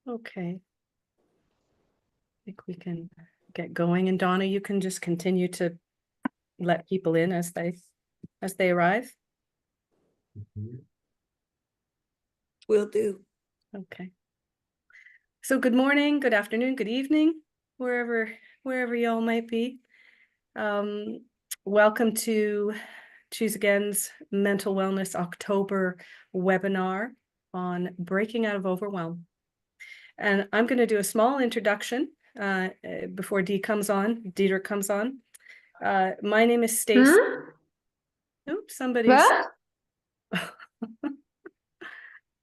Okay. I think we can get going. And Donna, you can just continue to let people in as they arrive. Will do. Okay. So good morning, good afternoon, good evening, wherever y'all might be. Welcome to Choose Again's Mental Wellness October webinar on breaking out of overwhelm. And I'm going to do a small introduction before Diedrich comes on. My name is Stacy. Oops, somebody's.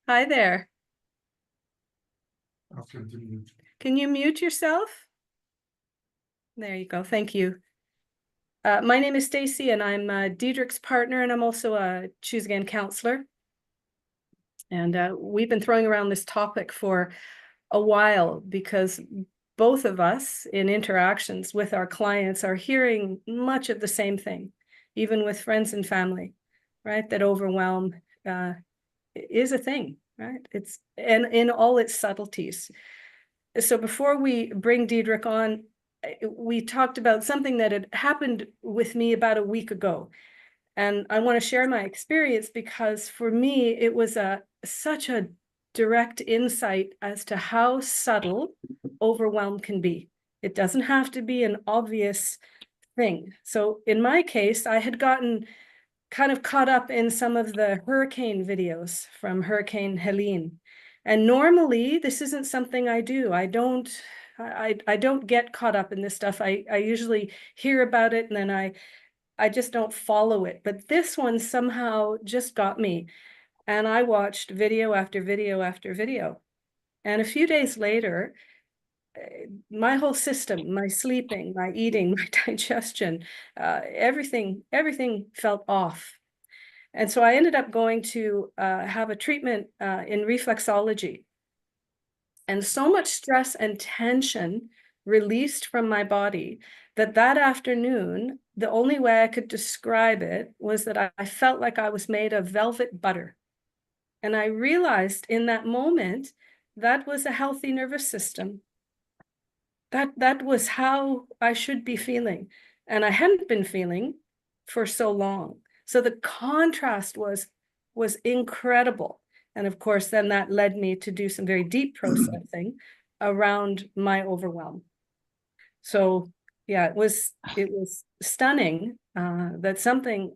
Hi there. Can you mute yourself? There you go. Thank you. My name is Stacy, and I'm Diedrich's partner, and I'm also a Choose Again counselor. And we've been throwing around this topic for a while because both of us in interactions with our clients are hearing much of the same thing, even with friends and family, right? That overwhelm is a thing, right? It's and in all its subtleties. So before we bring Diedrich on, we talked about something that had happened with me about a week ago. And I want to share my experience because for me, it was such a direct insight as to how subtle overwhelm can be. It doesn't have to be an obvious thing. So in my case, I had gotten kind of caught up in some of the hurricane videos from Hurricane Helene. And normally this isn't something I do. I don't get caught up in this stuff. I usually hear about it and then I just don't follow it. But this one somehow just got me. And I watched video after video after video. And a few days later, my whole system, my sleeping, my eating, my digestion, everything felt off. And so I ended up going to have a treatment in reflexology. And so much stress and tension released from my body that afternoon, the only way I could describe it was that I felt like I was made of velvet butter. And I realized in that moment, that was a healthy nervous system. That was how I should be feeling. And I hadn't been feeling for so long. So the contrast was incredible. And of course, then that led me to do some very deep processing around my overwhelm. So yeah, it was stunning that something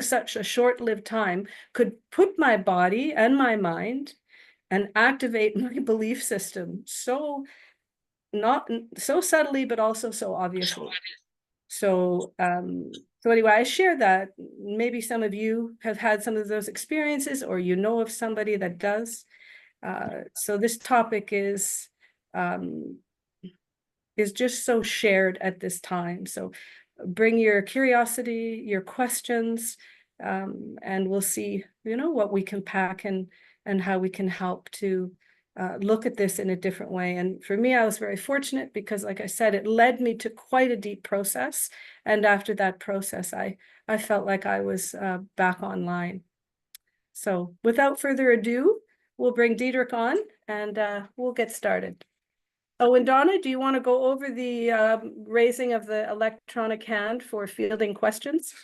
such a short-lived time could put my body and my mind and activate my belief system so not so subtly, but also so obviously. So anyway, I share that. Maybe some of you have had some of those experiences, or you know of somebody that does. So this topic is just so shared at this time. So bring your curiosity, your questions, and we'll see, what we can pack and how we can help to look at this in a different way. And for me, I was very fortunate because, like I said, it led me to quite a deep process. And after that process, I felt like I was back online. So without further ado, we'll bring Diedrich on and we'll get started. Oh, and Donna, do you want to go over the raising of the electronic hand for fielding questions?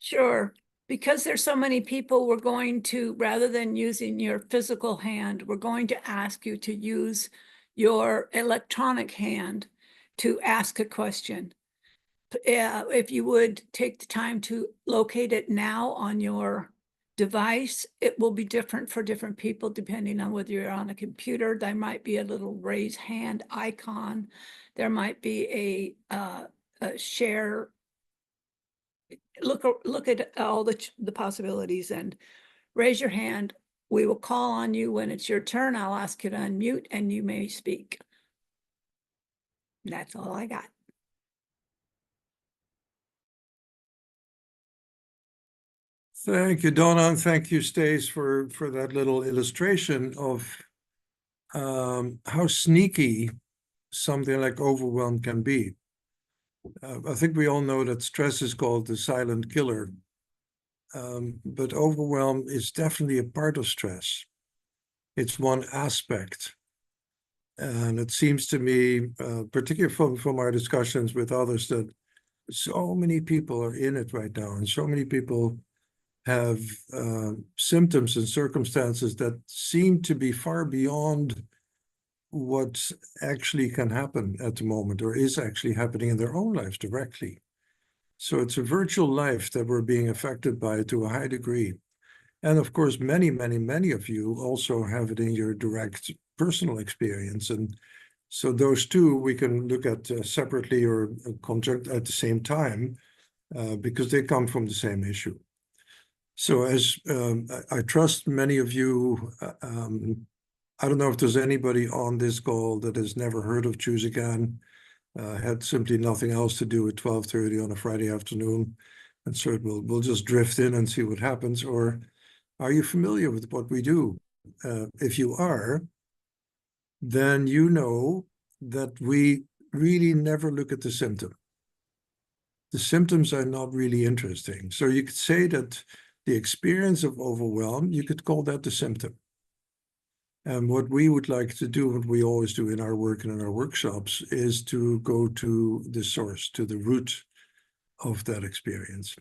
Sure. Because there's so many people, we're going to, rather than using your physical hand, we're going to ask you to use your electronic hand to ask a question. If you would take the time to locate it now on your device, it will be different for different people depending on whether you're on a computer. There might be a little raise hand icon. There might be a share. Look at all the possibilities and raise your hand. We will call on you when it's your turn. I'll ask you to unmute and you may speak. That's all I got. Thank you, Donna, and thank you, Stace, for that little illustration of how sneaky something like overwhelm can be. I think we all know that stress is called the silent killer. but overwhelm is definitely a part of stress. It's one aspect. And it seems to me, particularly from our discussions with others, that so many people are in it right now, and so many people have symptoms and circumstances that seem to be far beyond what actually can happen at the moment, or is actually happening in their own lives directly. So it's a virtual life that we're being affected by to a high degree. And of course, many, many, many of you also have it in your direct personal experience. And so those two we can look at separately or conjunct at the same time, because they come from the same issue. So as I trust many of you, I don't know if there's anybody on this call that has never heard of Choose Again, had simply nothing else to do at 12:30 on a Friday afternoon. And so we'll just drift in and see what happens. Or are you familiar with what we do? If you are, then you know that we really never look at the symptom. The symptoms are not really interesting. So you could say that the experience of overwhelm, you could call that the symptom. And what we would like to do, what we always do in our work and in our workshops, is to go to the source, to the root of that experience.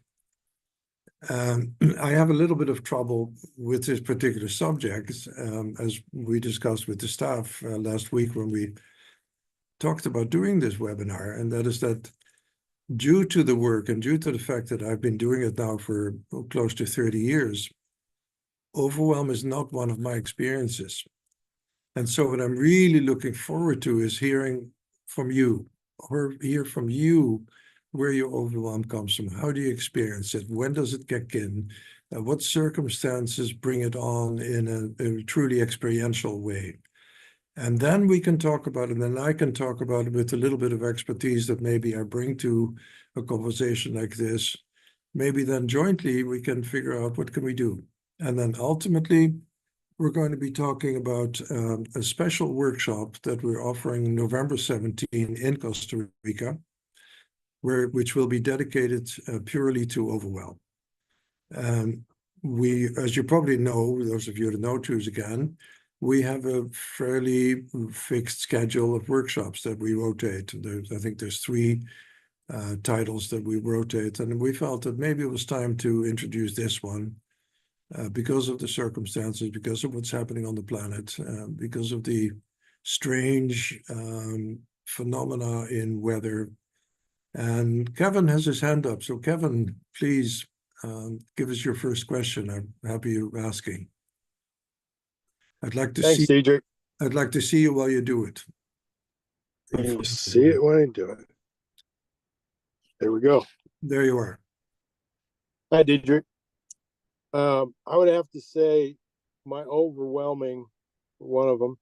I have a little bit of trouble with this particular subject, as we discussed with the staff last week when we talked about doing this webinar, and that is that due to the work and due to the fact that I've been doing it now for close to 30 years, overwhelm is not one of my experiences. And so what I'm really looking forward to is hearing from you, or hear from you where your overwhelm comes from. How do you experience it? When does it kick in? What circumstances bring it on in a truly experiential way? And then we can talk about it, and then I can talk about it with a little bit of expertise that maybe I bring to a conversation like this. Maybe then jointly we can figure out what can we do. And then ultimately, we're going to be talking about a special workshop that we're offering November 17 in Costa Rica, which will be dedicated purely to overwhelm. We, as you probably know, those of you that know Choose Again, we have a fairly fixed schedule of workshops that we rotate. I think there's 3 titles that we rotate, and we felt that maybe it was time to introduce this one because of the circumstances, because of what's happening on the planet, because of the strange phenomena in weather. And Kevin has his hand up. So Kevin, please give us your first question. I'm happy you're asking. I'd like to Thanks, see. Diedrich. I'd like to see you while you do it. You see it when I do it. There we go. There you are. Hi, Diedrich. I would have to say my overwhelming, one of them,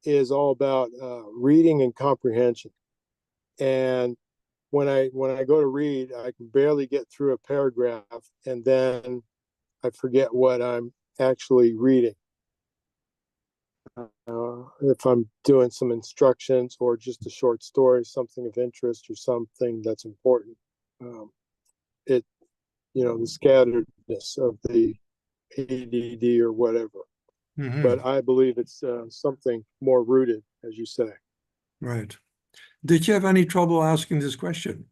is all about reading and comprehension. And when I go to read, I can barely get through a paragraph, and then I forget what I'm actually reading. If I'm doing some instructions or just a short story, something of interest or something that's important, the scatteredness of the ADD or whatever. Mm-hmm. But I believe it's something more rooted, as you say. Right. Did you have any trouble asking this question?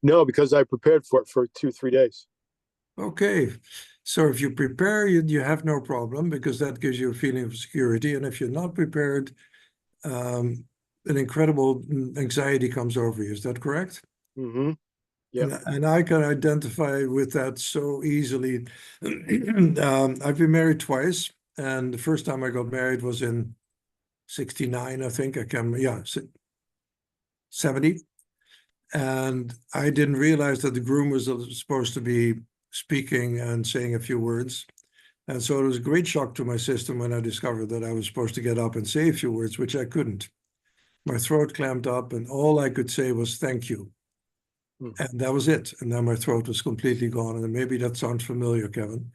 No, because I prepared for it for 2-3 days. Okay. So if you prepare, you have no problem, because that gives you a feeling of security. And if you're not prepared, an incredible anxiety comes over you. Is that correct? Mm-hmm. Yeah. And I can identify with that so easily. I've been married twice, and the first time I got married was in 69, I think. 70. And I didn't realize that the groom was supposed to be speaking and saying a few words. And so it was a great shock to my system when I discovered that I was supposed to get up and say a few words, which I couldn't. My throat clamped up, and all I could say was thank you. And that was it. And then my throat was completely gone. And maybe that sounds familiar, Kevin.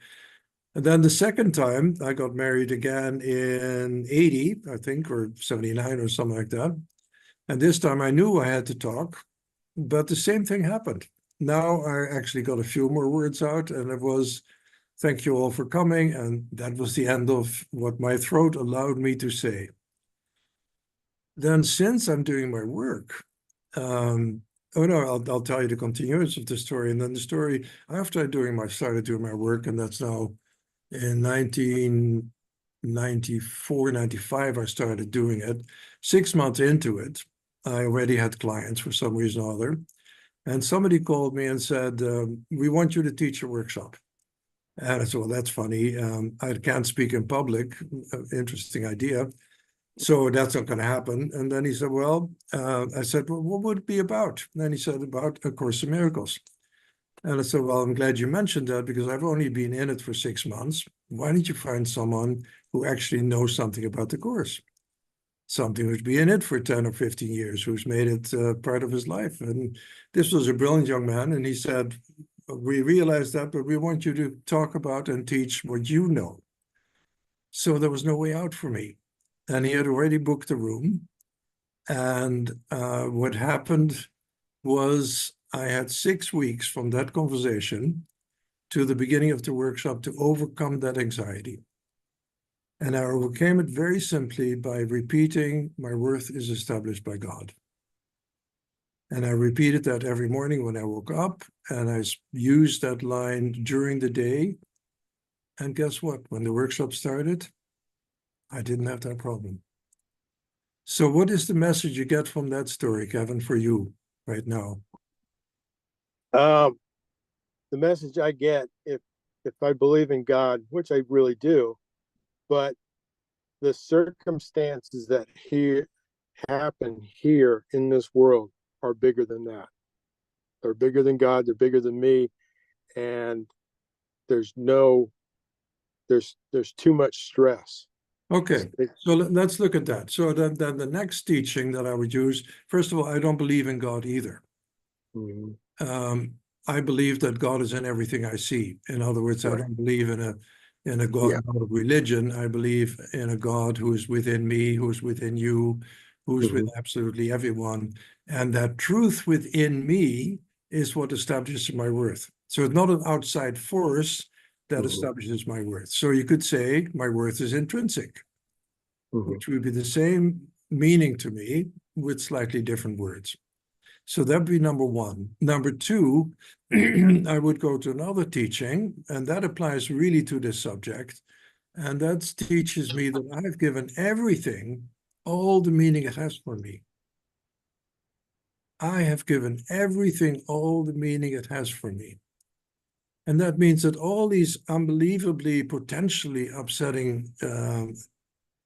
And then the second time I got married again in 80, I think, or 79 or something like that. And this time I knew I had to talk, but the same thing happened. now I actually got a few more words out, and it was, thank you all for coming, and that was the end of what my throat allowed me to say. Then since I'm doing my work, oh no, I'll tell you the continuance of the story, and then the story after started doing my work, and that's now in 1994, 95, I started doing it. 6 months into it, I already had clients for some reason or other. And somebody called me and said, we want you to teach a workshop. And I said, well, that's funny. I can't speak in public. Interesting idea. So that's not going to happen. And then he said, well, I said, well, what would it be about? And then he said, about A Course in Miracles. And I said, well, I'm glad you mentioned that because I've only been in it for 6 months. Why don't you find someone who actually knows something about the course? Something who's been in it for 10 or 15 years, who's made it part of his life. And this was a brilliant young man. And he said, we realize that, but we want you to talk about and teach what you know. So there was no way out for me. And he had already booked the room. And what happened was I had 6 weeks from that conversation to the beginning of the workshop to overcome that anxiety. And I overcame it very simply by repeating, my worth is established by God. And I repeated that every morning when I woke up, and I used that line during the day. And guess what? When the workshop started, I didn't have that problem. So what is the message you get from that story, Kevin, for you right now? The message I get, if I believe in God, which I really do, but the circumstances that happen here in this world are bigger than that. They're bigger than God. They're bigger than me, and there's too much stress. Okay, so let's look at that. So then the next teaching that I would use, first of all, I don't believe in God either. Mm-hmm. I believe that God is in everything I see. In other words, Right. I don't believe in a God of religion. I believe in a God who is within me, who is within you, who's Mm-hmm. with absolutely everyone. And that truth within me is what establishes my worth. So it's not an outside force that Mm-hmm. establishes my worth. So you could say my worth is intrinsic, Mm-hmm. which would be the same meaning to me with slightly different words. So that'd be number one. Number two, I would go to another teaching, and that applies really to this subject. And that teaches me that I've given everything all the meaning it has for me. I have given everything all the meaning it has for me. And that means that all these unbelievably, potentially upsetting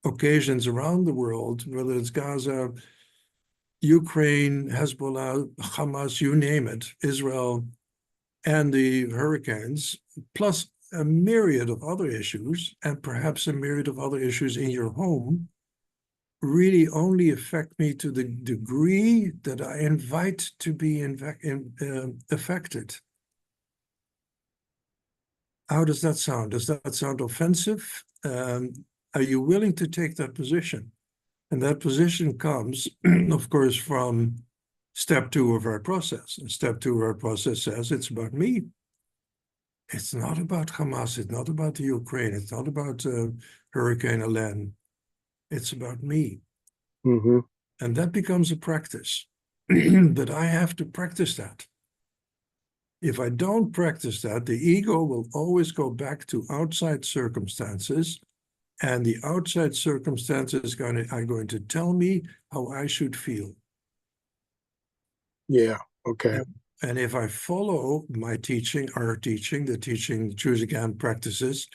occasions around the world, whether it's Gaza, Ukraine, Hezbollah, Hamas, you name it, Israel, and the hurricanes, plus a myriad of other issues, and perhaps a myriad of other issues in your home, really only affect me to the degree that I invite to be affected. How does that sound? Does that sound offensive? Are you willing to take that position? And that position comes, of course, from step 2 of our process. And step 2 of our process says it's about me. It's not about Hamas. It's not about the Ukraine. It's not about Hurricane Helene. It's about me. Mm-hmm. And that becomes a practice. But I have to practice that. If I don't practice that, the ego will always go back to outside circumstances. And the outside circumstances are going to tell me how I should feel. Yeah. Okay. And if I follow my teaching, our teaching, the teaching Choose Again practices,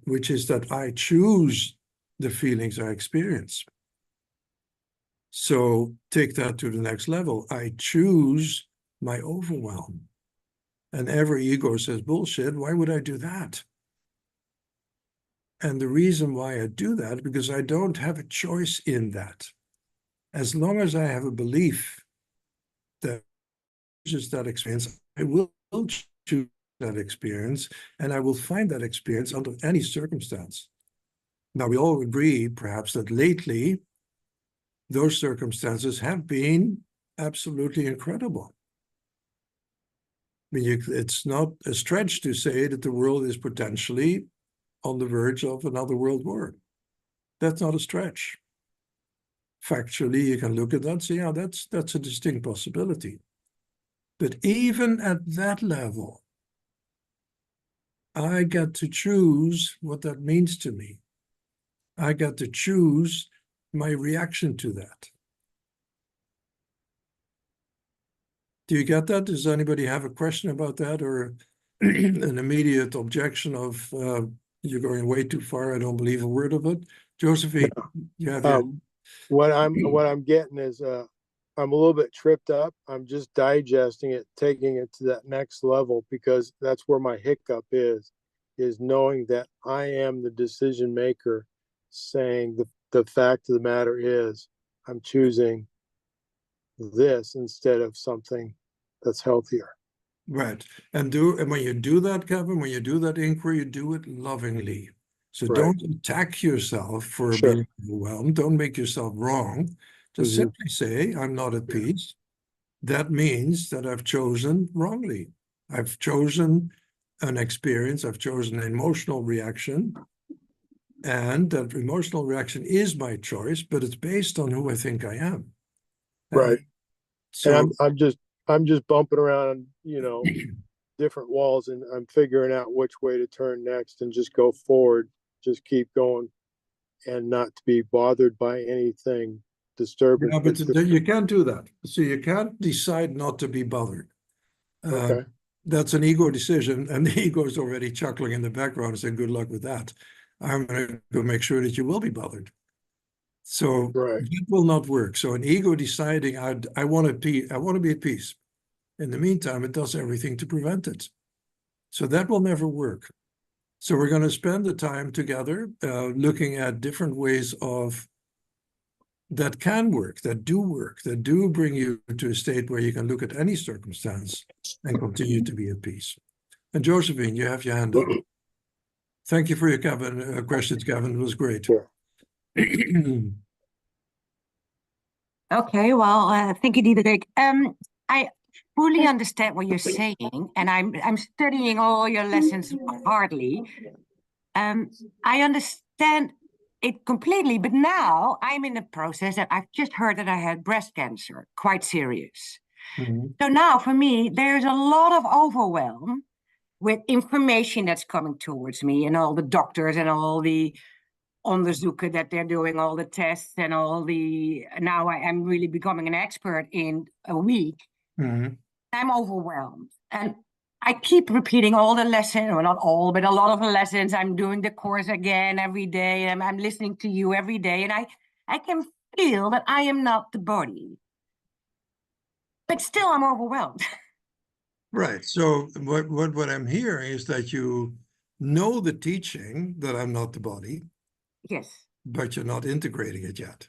which is that I choose the feelings I experience. So take that to the next level. I choose my overwhelm. And every ego says, bullshit, why would I do that? And the reason why I do that, because I don't have a choice in that. As long as I have a belief that chooses that experience, I will choose that experience, and I will find that experience under any circumstance. Now, we all agree, perhaps, that lately, those circumstances have been absolutely incredible. mean, it's not a stretch to say that the world is potentially on the verge of another world war. That's not a stretch. Factually, you can look at that and say, yeah, that's a distinct possibility. But even at that level, I get to choose what that means to me. I get to choose my reaction to that. Do you get that? Does anybody have a question about that, or an immediate objection of you're going way too far, I don't believe a word of it? Josephine, you have your... What I'm getting is I'm a little bit tripped up. I'm just digesting it, taking it to that next level, because that's where my hiccup is knowing that I am the decision maker, saying the fact of the matter is I'm choosing this instead of something that's healthier. Right. And when you do that, Kevin, when you do that inquiry, you do it lovingly. So Right. don't attack yourself for Sure. being overwhelmed. Don't make yourself wrong. Just simply say, I'm not at peace. That means that I've chosen wrongly. I've chosen an experience. I've chosen an emotional reaction. And that emotional reaction is my choice, but it's based on who I think I am. Right. So And I'm just bumping around, different walls, and I'm figuring out which way to turn next and just go forward, just keep going and not to be bothered by anything disturbing. yeah, but you can't do that. So you can't decide not to be bothered. Okay. That's an ego decision, and the ego is already chuckling in the background and saying, good luck with that. I'm going to go make sure that you will be bothered. So Right. it will not work. So an ego deciding, I want to be at peace. In the meantime, it does everything to prevent it. So that will never work. So we're going to spend the time together looking at different ways that can work, that do bring you to a state where you can look at any circumstance and continue to be at peace. And Josephine, you have your hand up. Thank you for your questions, Kevin. It was great. Sure. Okay, well, thank you, Diederik. I fully understand what you're saying, and I'm studying all your lessons hardly. I understand it completely, but now I'm in the process that I've just heard that I had breast cancer, quite serious. Mhm. So now for me, there's a lot of overwhelm with information that's coming towards me and all the doctors and all the onderzoeken that they're doing, all the tests and all the, now I am really becoming an expert in a week. Mhm. I'm overwhelmed. And I keep repeating all the lessons, or not all, but a lot of the lessons. I'm doing the course again every day. And I'm listening to you every day. And I can feel that I am not the body. But still, I'm overwhelmed. Right. So what I'm hearing is that you know the teaching that I'm not the body, Yes. but you're not integrating it yet.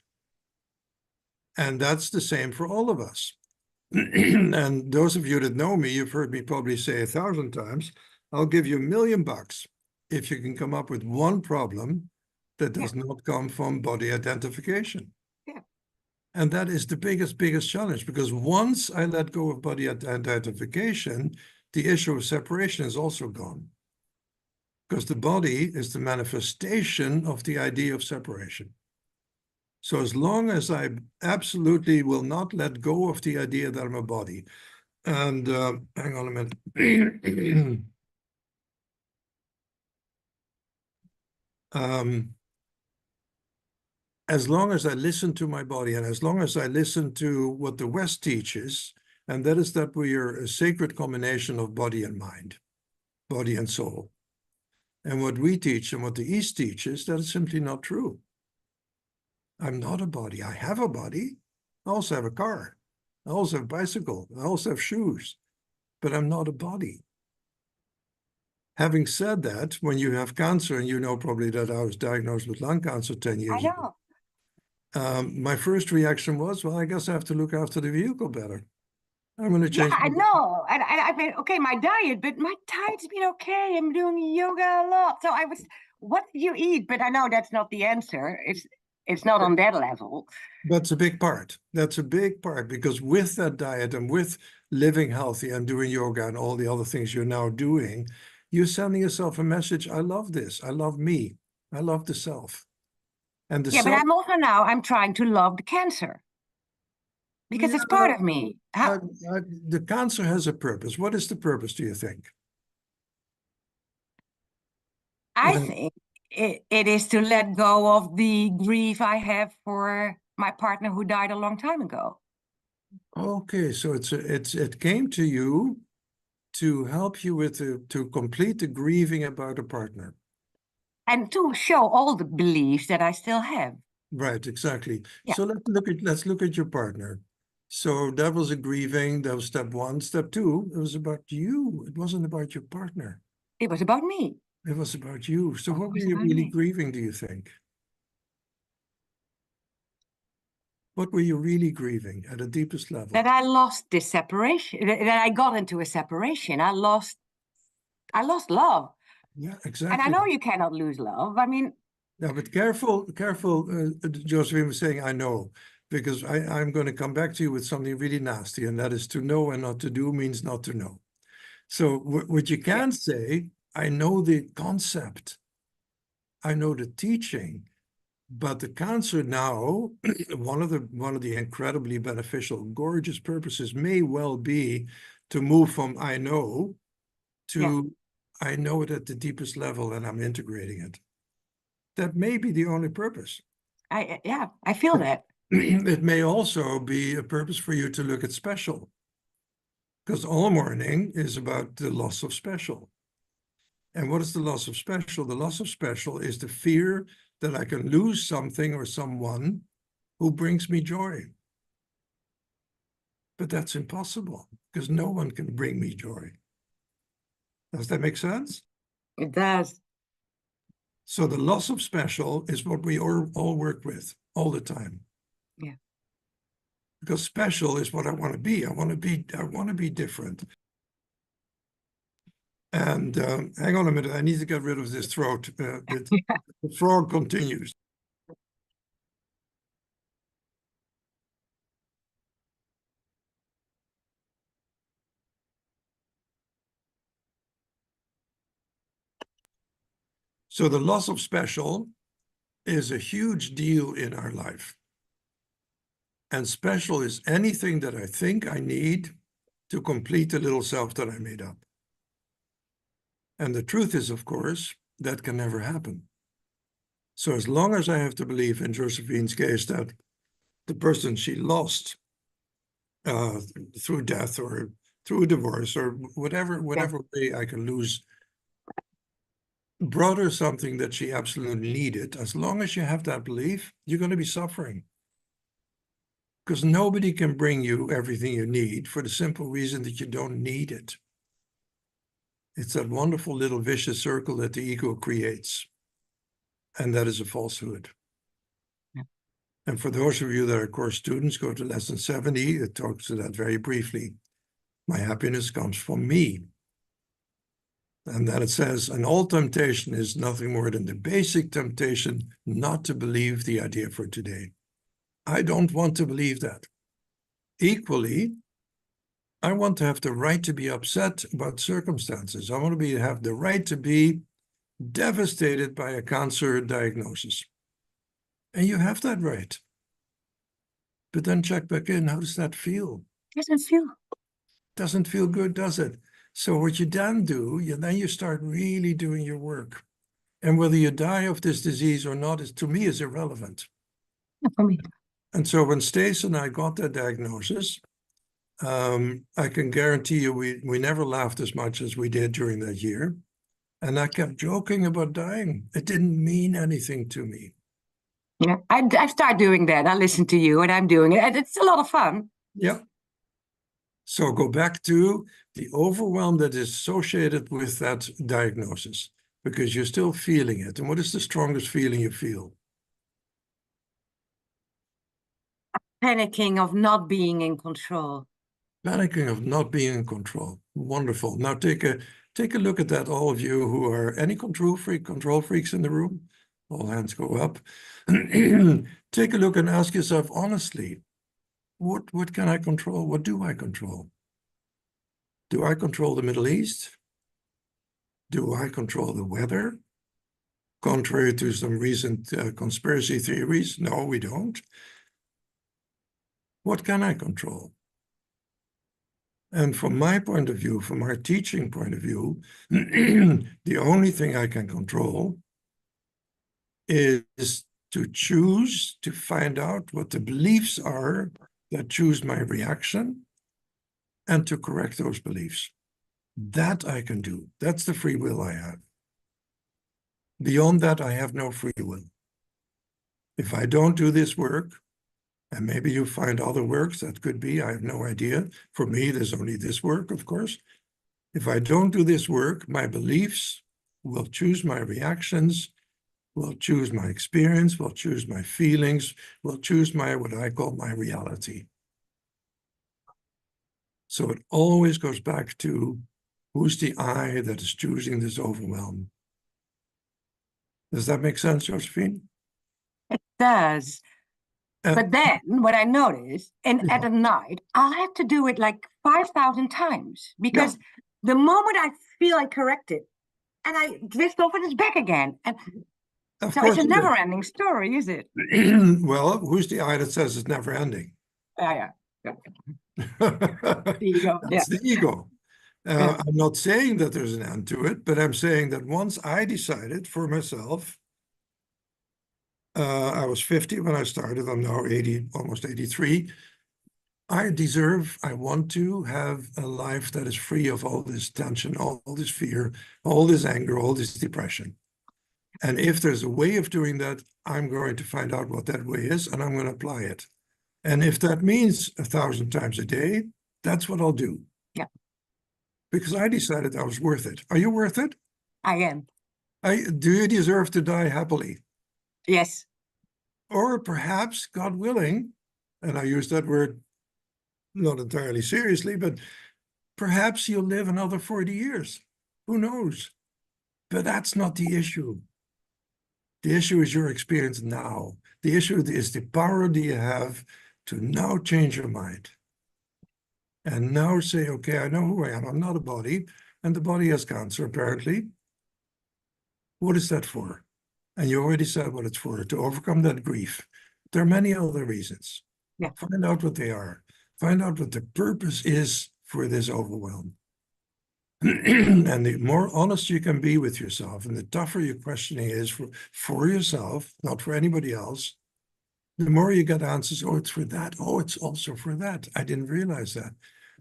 And that's the same for all of us. And those of you that know me, you've heard me probably say 1,000 times, I'll give you $1 million if you can come up with one problem that does not come from body identification. Yeah. And that is the biggest challenge, because once I let go of body identification, the issue of separation is also gone. Because the body is the manifestation of the idea of separation. So as long as I absolutely will not let go of the idea that I'm a body, and hang on a minute. As long as I listen to my body, and as long as I listen to what the West teaches, and that is that we are a sacred combination of body and mind, body and soul. And what we teach and what the East teaches, that is simply not true. I'm not a body. I have a body. I also have a car. I also have a bicycle. I also have shoes. But I'm not a body. Having said that, when you have cancer, and you know probably that I was diagnosed with lung cancer 10 years ago, my first reaction was, well, I guess I have to look after the vehicle better. I'm going to change. Yeah, I know. And I've been, okay, my diet, but my diet's been okay. I'm doing yoga a lot. So what do you eat? But I know that's not the answer. It's not on that level. That's a big part. That's a big part, because with that diet and with living healthy and doing yoga and all the other things you're now doing, you're sending yourself a message. I love this. I love me. I love the self. And the Yeah, but self, I'm also now, I'm trying to love the cancer because it's part of me. the cancer has a purpose. What is the purpose, do you think? I When- think it is to let go of the grief I have for my partner who died a long time ago. Okay, so it came to you to help you with to complete the grieving about a partner. And to show all the beliefs that I still have. Right, exactly. Yeah. So let's look at your partner. So that was a grieving, that was step one. Step two, it was about you. It wasn't about your partner. It was about me. It was about you. So It what were was you about really me. grieving, do you think? What were you really grieving at the deepest level? That I lost this separation, that I got into a separation. I lost love. Yeah, And I exactly. know you cannot lose love. I mean, Yeah, but careful, Josephine was saying, I know, because I'm going to come back to you with something really nasty, and that is to know and not to do means not to know. So what you can say, I know the concept, I know the teaching, but the cancer now, one of the incredibly beneficial, gorgeous purposes may well be to move from I know to I know it at the deepest level and I'm integrating it. That may be the only purpose. I feel that. It may also be a purpose for you to look at special, because all mourning is about the loss of special. And what is the loss of special? The loss of special is the fear that I can lose something or someone who brings me joy. But that's impossible, because no one can bring me joy. Does that make sense? It does. So the loss of special is what we all work with all the time. Yeah. Because special is what I want to be. I want to be different. And hang on a minute, I need to get rid of this throat. The frog continues. So the loss of special is a huge deal in our life. And special is anything that I think I need to complete the little self that I made up. And the truth is, of course, that can never happen. So as long as I have to believe in Josephine's case that the person she lost through death or through divorce or whatever way I can lose, brought her something that she absolutely needed, as long as you have that belief, you're going to be suffering. Because nobody can bring you everything you need for the simple reason that you don't need it. It's that wonderful little vicious circle that the ego creates. And that is a falsehood. Yeah. And for those of you that are course students, go to lesson 70. It talks to that very briefly. My happiness comes from me. And then it says, and all temptation is nothing more than the basic temptation not to believe the idea for today. I don't want to believe that. Equally, I want to have the right to be upset about circumstances. I want to have the right to be devastated by a cancer diagnosis. And you have that right. But then check back in, how does that feel? Doesn't feel. Doesn't feel good, does it? So what you then do, then you start really doing your work. And whether you die of this disease or not, to me, is irrelevant. Not for me. And so when Stace and I got that diagnosis, I can guarantee you we never laughed as much as we did during that year. And I kept joking about dying. It didn't mean anything to me. Yeah, I start doing that. I listen to you and I'm doing it. And it's a lot of fun. Yeah. So go back to the overwhelm that is associated with that diagnosis, because you're still feeling it. And what is the strongest feeling you feel? Panicking of not being in control. Panicking of not being in control. Wonderful. Now take a look at that, all of you who are any control freaks in the room. all hands go up. Take a look and ask yourself honestly, what can I control? What do I control? Do I control the Middle East? Do I control the weather? Contrary to some recent conspiracy theories, no, we don't. What can I control? And from my point of view, from our teaching point of view, the only thing I can control is to choose to find out what the beliefs are that choose my reaction and to correct those beliefs. That I can do. That's the free will I have. Beyond that, I have no free will. If I don't do this work, and maybe you find other works, that could be, I have no idea. For me, there's only this work, of course. If I don't do this work, my beliefs will choose my reactions, will choose my experience, will choose my feelings, will choose my, what I call my reality. So it always goes back to who's the I that is choosing this overwhelm. Does that make sense, Josephine? It does. But then what I noticed, and Yeah. at a night, I'll have to do it like 5,000 times because the moment I feel I correct it, and I drift off and it's back again. And Of so course it's a it is. never-ending story, is it? Well, who's the I that says it's never ending? Yeah. The ego, That's the ego. Yeah. I'm not saying that there's an end to it, but I'm saying that once I decided for myself, I was 50 when I started, I'm now 80, almost 83. I want to have a life that is free of all this tension, all this fear, all this anger, all this depression. And if there's a way of doing that, I'm going to find out what that way is and I'm going to apply it. And if that means 1,000 times a day, that's what I'll do. Yeah. Because I decided I was worth it. Are you worth it? I am. Do you deserve to die happily? Yes. Or perhaps, God willing, and I use that word not entirely seriously, but perhaps you'll live another 40 years. Who knows? But that's not the issue. The issue is your experience now. The issue is the power that you have to now change your mind. And now say, okay, I know who I am. I'm not a body. And the body has cancer, apparently. What is that for? And you already said what it's for, to overcome that grief. There are many other reasons. Yeah. Find out what they are. Find out what the purpose is for this overwhelm. And the more honest you can be with yourself, and the tougher your questioning is for yourself, not for anybody else, the more you get answers. Oh, it's for that. Oh, it's also for that. I didn't realize that.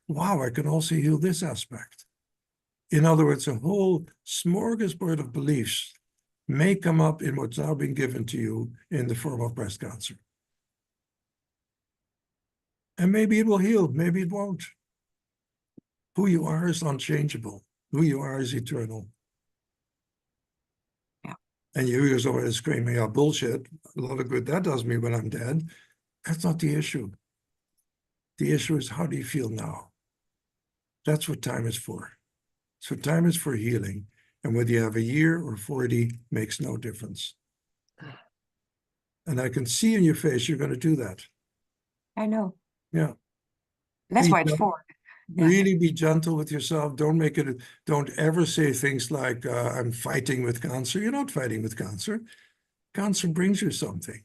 Wow, I can also heal this aspect. In other words, a whole smorgasbord of beliefs may come up in what's now been given to you in the form of breast cancer. And maybe it will heal, maybe it won't. Who you are is unchangeable. Who you are is eternal. Yeah. And you use always screaming out bullshit. A lot of good that does me when I'm dead. That's not the issue. The issue is, how do you feel now? That's what time is for. So time is for healing. And whether you have a year or 40 makes no difference. And I can see in your face you're going to do that. I know. Yeah. That's Be why it's gentle. for. Yeah. Really be gentle with yourself. Don't ever say things like, I'm fighting with cancer. You're not fighting with cancer. Cancer brings you something.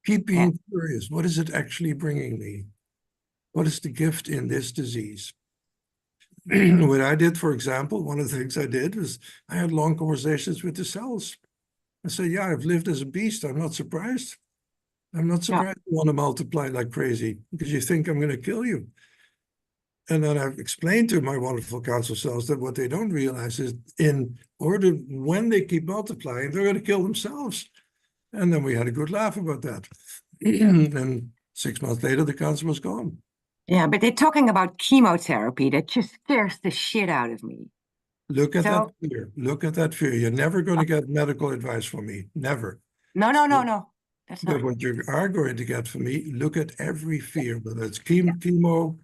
Keep being curious. What is it actually bringing me? What is the gift in this disease? What I did, for example, one of the things I did was I had long conversations with the cells. I said, yeah, I've lived as a beast. I'm not surprised. I'm not surprised you want to multiply like crazy because you think I'm going to kill you. And then I've explained to my wonderful cancer cells that what they don't realize is in order, when they keep multiplying, they're going to kill themselves. And then we had a good laugh about that. And 6 months later, the cancer was gone. Yeah, but they're talking about chemotherapy that just scares the shit out of me. Look at that So- fear. Look at that fear. You're never going to get medical advice from me. Never. No. That's But not. what you are going to get from me, look at every fear, whether it's chemo,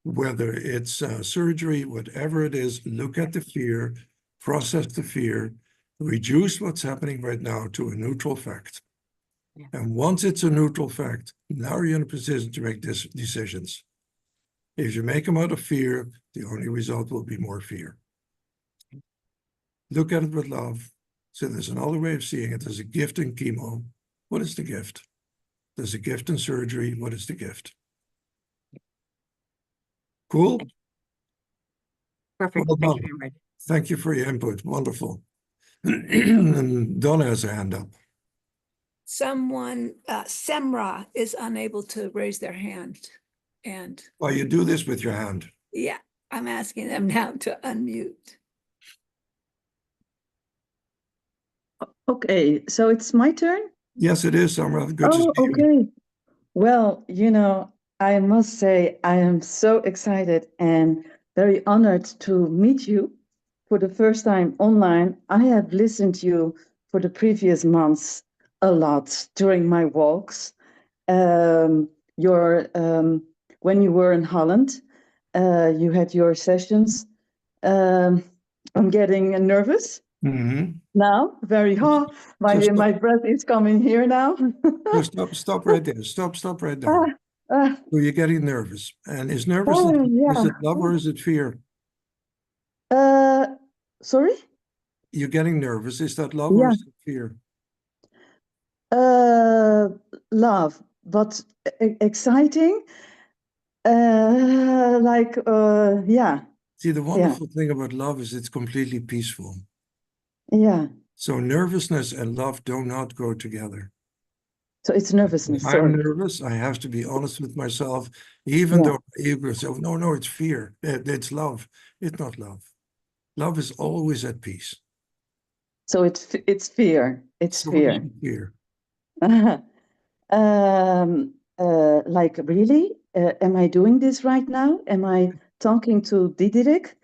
whether it's surgery, whatever it is, look at the fear process the fear, reduce what's happening right now to a neutral fact. Yeah. And once it's a neutral fact, now you're in a position to make decisions. If you make them out of fear, the only result will be more fear. Look at it with love. So there's another way of seeing it. There's a gift in chemo. What is the gift? There's a gift in surgery. What is the gift? Cool? Perfect. Well Thank you done. very much. Thank you for your input. Wonderful. And Donna has a hand up. Someone, Semra is unable to raise their hand. And Well, you do this with your hand. yeah, I'm asking them now to unmute. Okay, so it's my turn? Yes, it is, Samra. Good to Oh, see you. okay. Well, I must say I am so excited and very honored to meet you for the first time online. I have listened to you for the previous months a lot during my walks. When you were in Holland, you had your sessions. I'm getting nervous Mhm. now, very hard. So My breath is coming here now. stop right there. Stop right there. Ah, ah, So you're getting nervous. And is oh, is yeah. it love or is it fear? Uh, Sorry? You're getting nervous. Is that love or Yeah. is it fear? Love, but exciting. Yeah, See, the yeah, wonderful thing about love is it's completely peaceful. yeah. So nervousness and love do not go together. So it's nervousness, If I'm sorry. nervous, I have to be honest with myself, even Yeah. though my ego says, no, it's fear. It's love. It's not love. Love is always at peace. So it's fear. It's So what is fear. fear? Like really? Am I doing this right now? Am I talking to Diederik?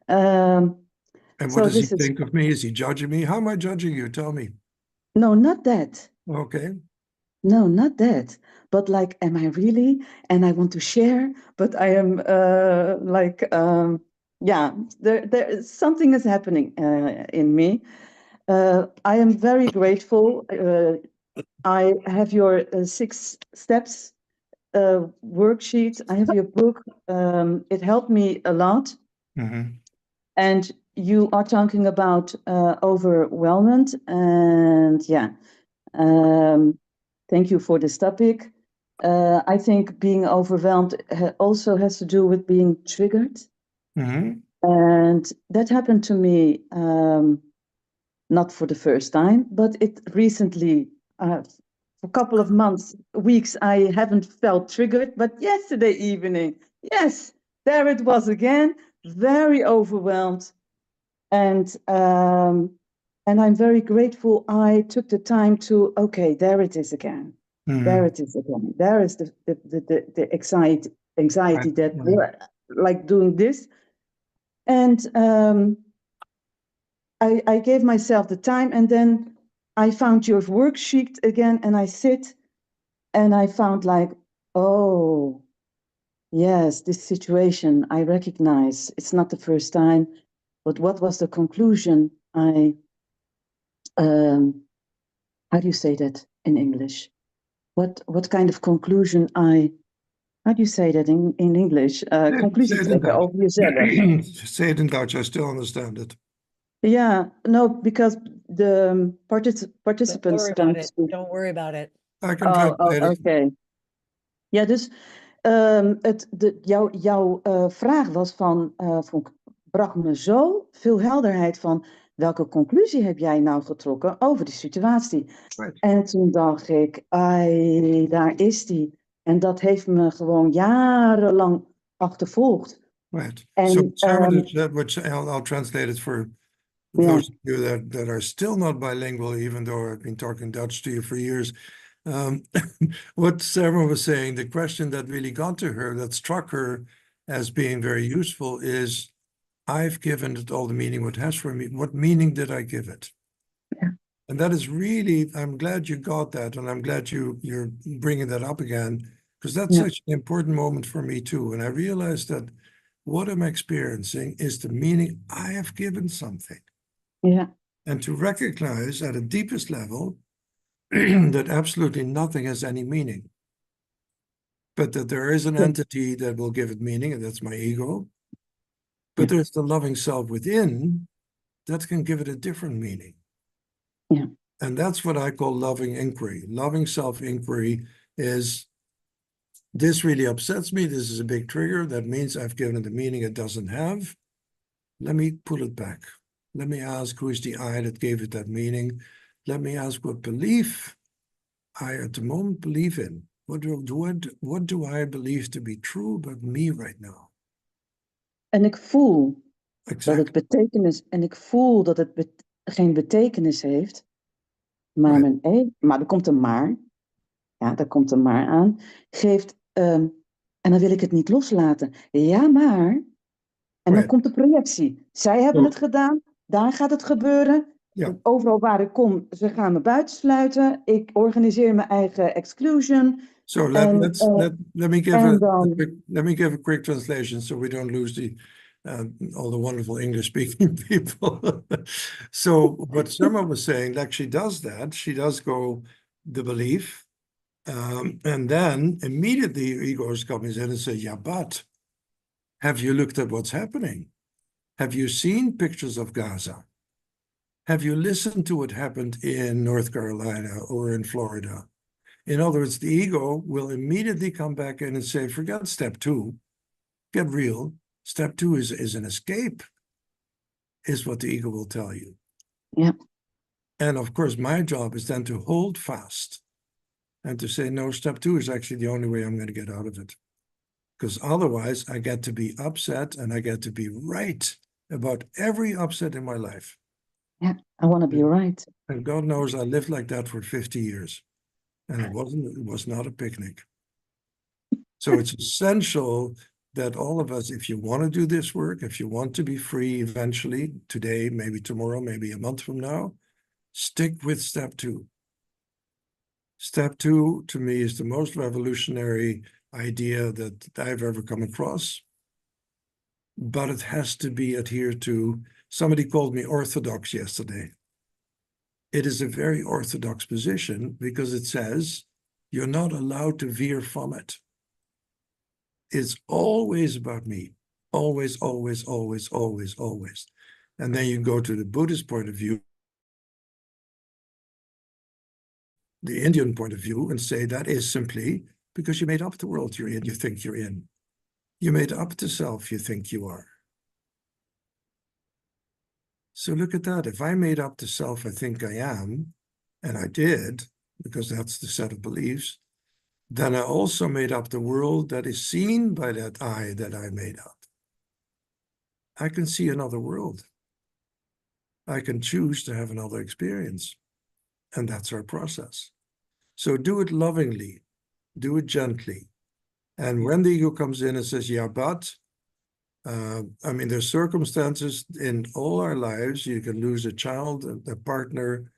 And what So does he this is think of me? Is he judging me? How am I judging you? Tell me. no, not that. Okay. No, not that. But like, am I really? And I want to share, but I am yeah, there something is happening in me. I am very grateful. I have your 6 steps worksheet. I have your book. It helped me a lot. Mhm. And you are talking about overwhelmed, and yeah. Thank you for this topic. I think being overwhelmed also has to do with being triggered. Mhm. And that happened to me not for the first time, but it recently, for a couple of months, weeks, I haven't felt triggered. But yesterday evening, yes, there it was again, very overwhelmed. And I'm very grateful I took the time to, okay, there it is again. There Mhm. it is again. There is the anxiety Right. that Right. like doing this. And I gave myself the time, and then I found your worksheet again, and I sit and I found like, oh, yes, this situation I recognize. It's not the first time, but what was the conclusion how do you say that in English? What kind of conclusion how do you say that in English? Say Conclusie it in trekken Dutch. over jezelf. Say it in Dutch. I still understand it. Yeah, no, because the Don't participants worry about don't it. speak. Don't worry about it. I can Oh, translate it. oké. Ja, dus jouw vraag was bracht me zo veel helderheid van welke conclusie heb jij nou getrokken over de situatie? Right. En toen dacht ik, ai, daar is die. En dat heeft me gewoon jarenlang achtervolgd. Right. En So Sarah said, which I'll translate it for ja, those of you that are still not bilingual, even though I've been talking Dutch to you for years. What Sarah was saying, the question that really got to her, that struck her as being very useful is, I've given it all the meaning it has for me. What meaning did I give it? Yeah. And that is really, I'm glad you got that. And I'm glad you're bringing that up again, because that's Yeah. such an important moment for me too. And I realized that what I'm experiencing is the meaning I have given something. Yeah. And to recognize at a deepest level that absolutely nothing has any meaning, but that there is an Yeah. entity that will give it meaning, and that's my ego. But Yeah. there's the loving self within that can give it a different meaning. Yeah. And that's what I call loving inquiry. Loving self-inquiry is, this really upsets me. This is a big trigger. That means I've given it a meaning it doesn't have. Let me pull it back. Let me ask, who is the I that gave it that meaning? Let me ask what belief I at the moment believe in. What do I believe to be true about me right now? En ik voel dat het Exactly. betekenis, en ik voel dat het geen betekenis heeft. Maar Right. maar er komt een maar. Ja, daar komt een maar aan. Geeft, en dan wil ik het niet loslaten. Ja, maar. En dan Right. komt de projectie. Zij hebben het gedaan. Daar gaat het gebeuren. Ja. Overal waar ik kom, ze gaan me buitensluiten. Ik organiseer mijn eigen exclusion. So let me give a quick translation so we don't lose the all the wonderful English speaking people. So what Summer was saying, like she does that, she does go the belief, and then immediately egos comes in and say, yeah, but have you looked at what's happening? Have you seen pictures of Gaza? Have you listened to what happened in North Carolina or in Florida? In other words, the ego will immediately come back in and say, forget step 2, get real. Step 2 is an escape, is what the ego will tell you. Yeah. And of course, my job is then to hold fast and to say, no, step 2 is actually the only way I'm going to get out of it. Because otherwise, I get to be upset and I get to be right about every upset in my life. Yeah, I want to be right. And God knows I lived like that for 50 years. And it was not a picnic. So it's essential that all of us, if you want to do this work, if you want to be free eventually, today, maybe tomorrow, maybe a month from now, stick with step 2. Step 2, to me, is the most revolutionary idea that I've ever come across. But it has to be adhered to. Somebody called me orthodox yesterday. It is a very orthodox position because it says you're not allowed to veer from it. It's always about me. Always, always, always, always, always. And then you go to the Buddhist point of view, the Indian point of view, and say that is simply because you made up the world you're in, you think you're in. You made up the self you think you are. So look at that. If I made up the self I think I am, and I did, because that's the set of beliefs, then I also made up the world that is seen by that I that I made up. I can see another world. I can choose to have another experience. And that's our process. So do it lovingly, do it gently. And when the ego comes in and says, yeah, but, I mean, there's circumstances in all our lives. You can lose a child, a partner.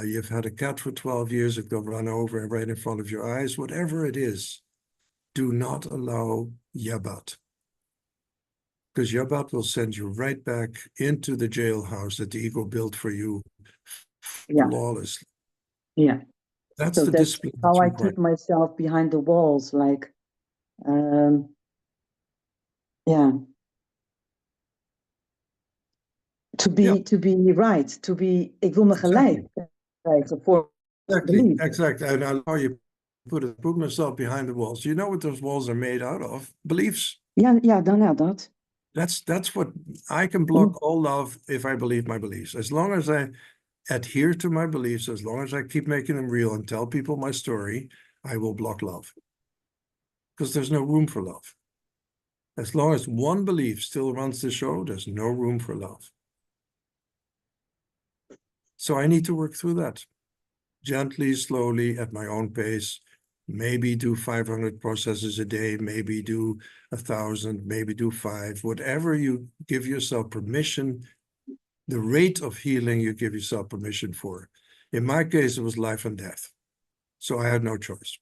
You've had a cat for 12 years, it will run over right in front of your eyes. Whatever it is, do not allow yabat. Because yabat will send you right back into the jailhouse that the ego built for you flawlessly. Yeah. That's So the that's discipline how that's I required. keep myself behind the walls, like, yeah. To be right, to be, ik wil me gelijk krijgen voor belief. Exactly. And I know you put myself behind the walls. You know what those walls are made out of? Beliefs. Ja, dan ja, dat. That's what I can block all love if I believe my beliefs. As long as I adhere to my beliefs, as long as I keep making them real and tell people my story, I will block love. Because there's no room for love. As long as one belief still runs the show, there's no room for love. So I need to work through that. Gently, slowly, at my own pace. Maybe do 500 processes a day, maybe do 1,000, maybe do 5, whatever you give yourself permission, the rate of healing you give yourself permission for. In my case, it was life and death. So I had no choice.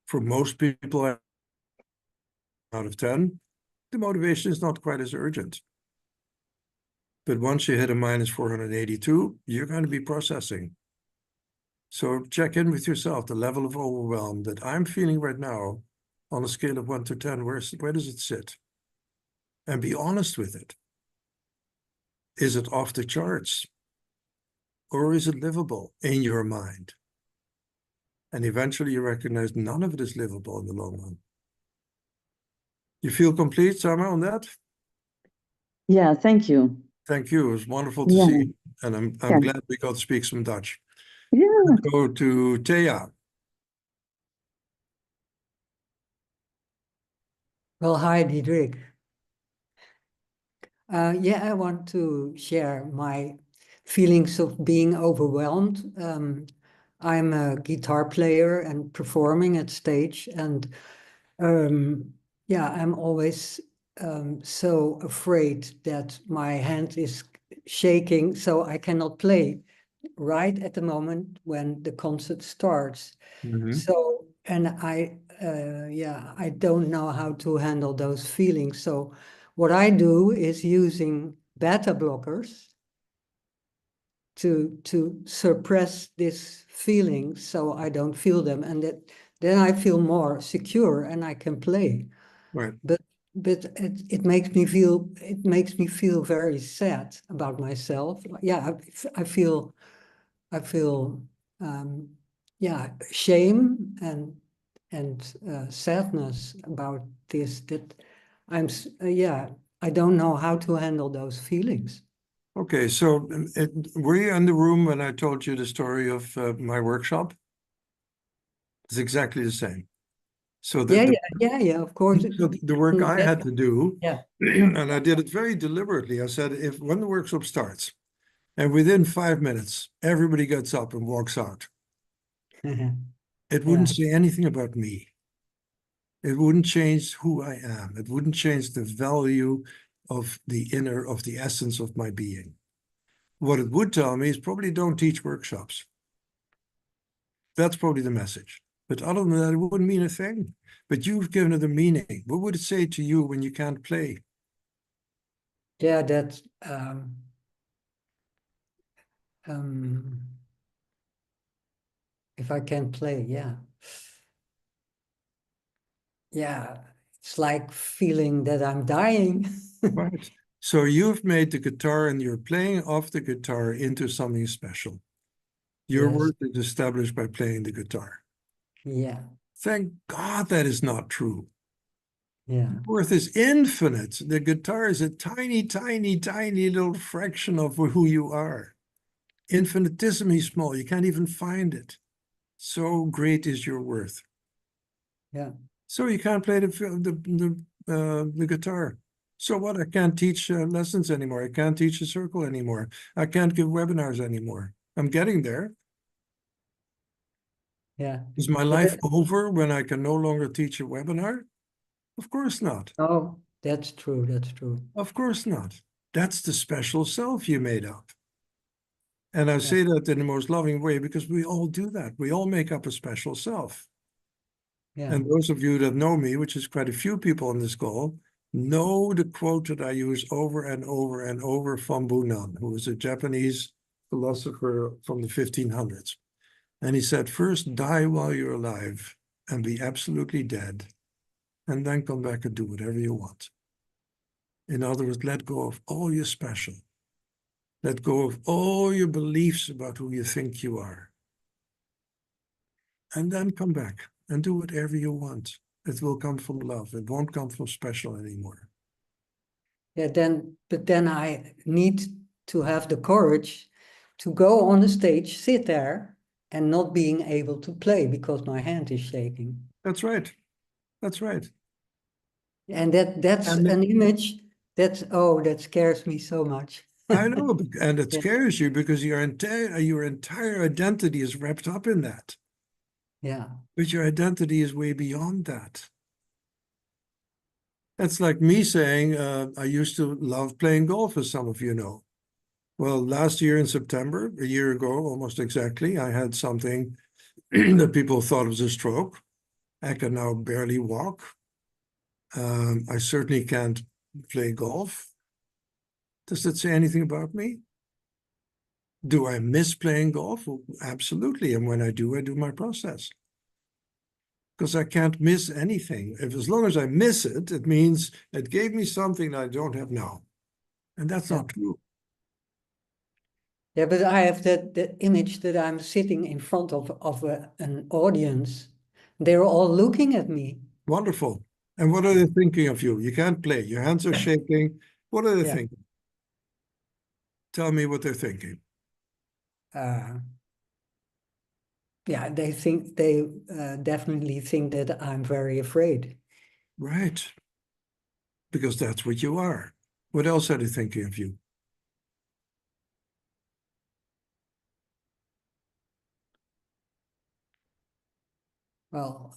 For most people out of 10, the motivation is not quite as urgent. But once you hit a minus 482, you're going to be processing. So check in with yourself, the level of overwhelm that I'm feeling right now on a scale of 1 to 10, where does it sit? And be honest with it. Is it off the charts? Or is it livable in your mind? And eventually you recognize none of it is livable in the long run. You feel complete, Sama, on that? Yeah, thank you. Thank you. It was wonderful to Yeah, see you. And I'm yeah, glad we got to speak some Dutch. yeah. Let's go to Thea. Well, hi, Diederik. Yeah, I want to share my feelings of being overwhelmed. I'm a guitar player and performing at stage, and yeah, I'm always so afraid that my hand is shaking, so I cannot play right at the moment when the concert starts. So, and yeah, I don't know how to handle those feelings. So what I do is using beta blockers to suppress this feeling so I don't feel them, and then I feel more secure and I can play. Right. But it makes me feel very sad about myself. Yeah, I feel yeah, shame and sadness about this, that yeah, I don't know how to handle those feelings. Okay, so were you in the room when I told you the story of my workshop? It's exactly the same. So Yeah, of course. the work I had to do, Yeah. and I did it very deliberately. I said, when the workshop starts, and within 5 minutes, everybody gets up and walks out, it wouldn't say anything about me. It wouldn't change who I am. It wouldn't change the value of the essence of my being. What it would tell me is probably don't teach workshops. That's probably the message. But other than that, it wouldn't mean a thing. But you've given it a meaning. What would it say to you when you can't play? Yeah, that's um, if I can play, yeah. Yeah, it's like feeling that I'm dying. Right. So you've made the guitar and you're playing off the guitar into something special. Your Yes. worth is established by playing the guitar. Yeah, Thank God that is not true. yeah, Worth is infinite. The guitar is a tiny, tiny, tiny little fraction of who you are. Infinitesimally small. You can't even find it. So great is your worth. yeah. So you can't play the guitar. So what? I can't teach lessons anymore. I can't teach a circle anymore. I can't give webinars anymore. I'm getting there. Yeah. Is my life over when I can no longer teach a webinar? Of course not. Oh, that's true. That's true. Of course not. That's the special self you made up. And I Yeah. say that in the most loving way because we all do that. We all make up a special self. Yeah. And those of you that know me, which is quite a few people on this call, know the quote that I use over and over and over from Bunan, who was a Japanese philosopher from the 1500s. And he said, first die while you're alive and be absolutely dead, and then come back and do whatever you want. In other words, let go of all your special. Let go of all your beliefs about who you think you are. And then come back and do whatever you want. It will come from love. It won't come from special anymore. Yeah, but then I need to have the courage to go on the stage, sit there, and not being able to play because my hand is shaking. That's right. That's right. And that's And an image that scares me so much. I know, and it Yeah. scares you because your entire identity is wrapped up in that. Yeah. But your identity is way beyond that. That's like me saying, I used to love playing golf, as some of you know. Well, last year in September, a year ago, almost exactly, I had something that people thought was a stroke. I can now barely walk. I certainly can't play golf. Does that say anything about me? Do I miss playing golf? Well, absolutely. And when I do my process. Because I can't miss anything. As long as I miss it, it means it gave me something that I don't have now. And that's Yeah. not true. Yeah, but I have that image that I'm sitting in front of an audience. They're all looking at me. Wonderful. And what are they thinking of you? You can't play. Your hands are shaking. What are they Yeah. thinking? Tell me what they're thinking. Yeah, they definitely think that I'm very afraid. Right. Because that's what you are. What else are they thinking of you? Well,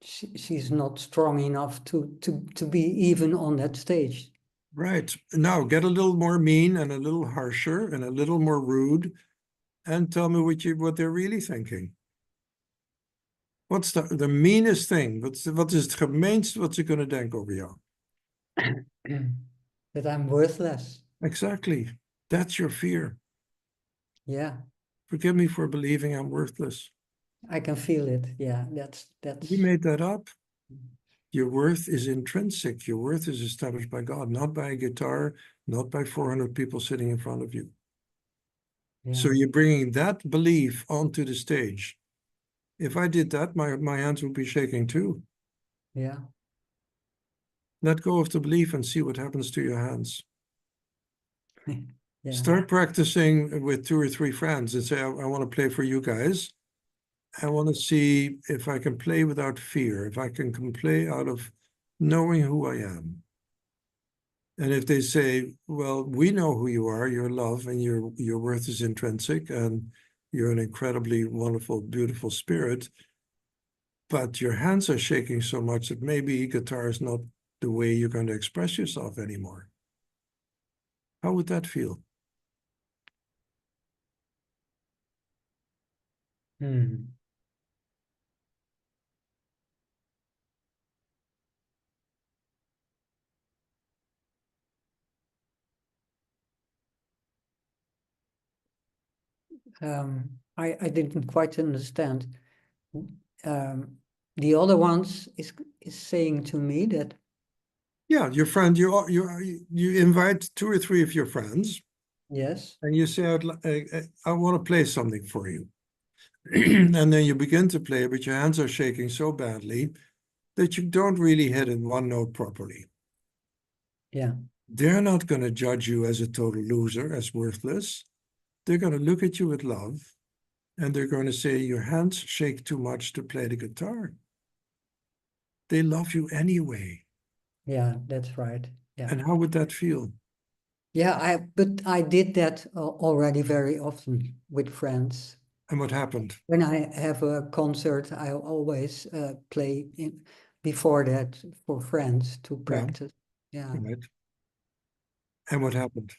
she's not strong enough to be even on that stage. Right. Now get a little more mean and a little harsher and a little more rude and tell me what they're really thinking. What's the meanest thing? Wat is het gemeenste wat ze kunnen denken over jou? That I'm worthless. Exactly. That's your fear. Yeah, Forgive me for believing I'm worthless. I can feel it. Yeah, that's You made that up. Your worth is intrinsic. Your worth is established by God, not by a guitar, not by 400 people sitting in front of you. So yeah. you're bringing that belief onto the stage. If I did that, my hands would be shaking too. Yeah. Let go of the belief and see what happens to your hands. Yeah. Start practicing with 2 or 3 friends and say, I want to play for you guys. I want to see if I can play without fear, if I can play out of knowing who I am. And if they say, well, we know who you are, your love and your worth is intrinsic, and you're an incredibly wonderful, beautiful spirit, but your hands are shaking so much that maybe guitar is not the way you're going to express yourself anymore. How would that feel? Hmm. I didn't quite understand. The other ones is saying to me that, Yeah, your friend, you invite 2 or 3 of your friends, yes, and you say, I want to play something for you. And then you begin to play, but your hands are shaking so badly that you don't really hit in one note properly. yeah, They're not going to judge you as a total loser, as worthless. They're going to look at you with love, and they're going to say, your hands shake too much to play the guitar. They love you anyway. yeah, that's right. Yeah. And how would that feel? Yeah, but I did that already very often with friends. And what happened? When I have a concert, I always play before that for friends to practice. Yeah. Right. And what happened?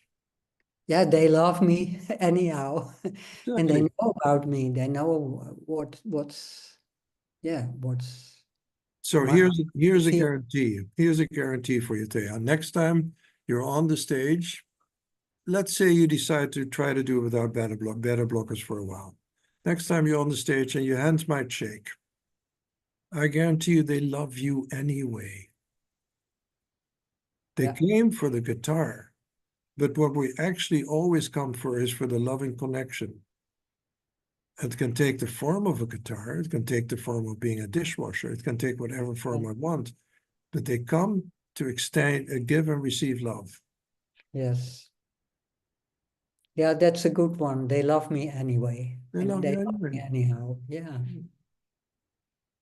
Yeah, they love me anyhow. And they Exactly. know about me. They know what's So my here's a feel. guarantee. Here's a guarantee for you, Thea. Next time you're on the stage, let's say you decide to try to do it without beta blockers for a while. Next time you're on the stage and your hands might shake, I guarantee you they love you anyway. They Yeah. came for the guitar, but what we actually always come for is for the loving connection. It can take the form of a guitar, it can take the form of being a dishwasher, it can take whatever form I want, but they come to extend, give and receive love. Yes. Yeah, that's a good one. They love me anyway. They And love they you love me anyway. anyhow. Yeah.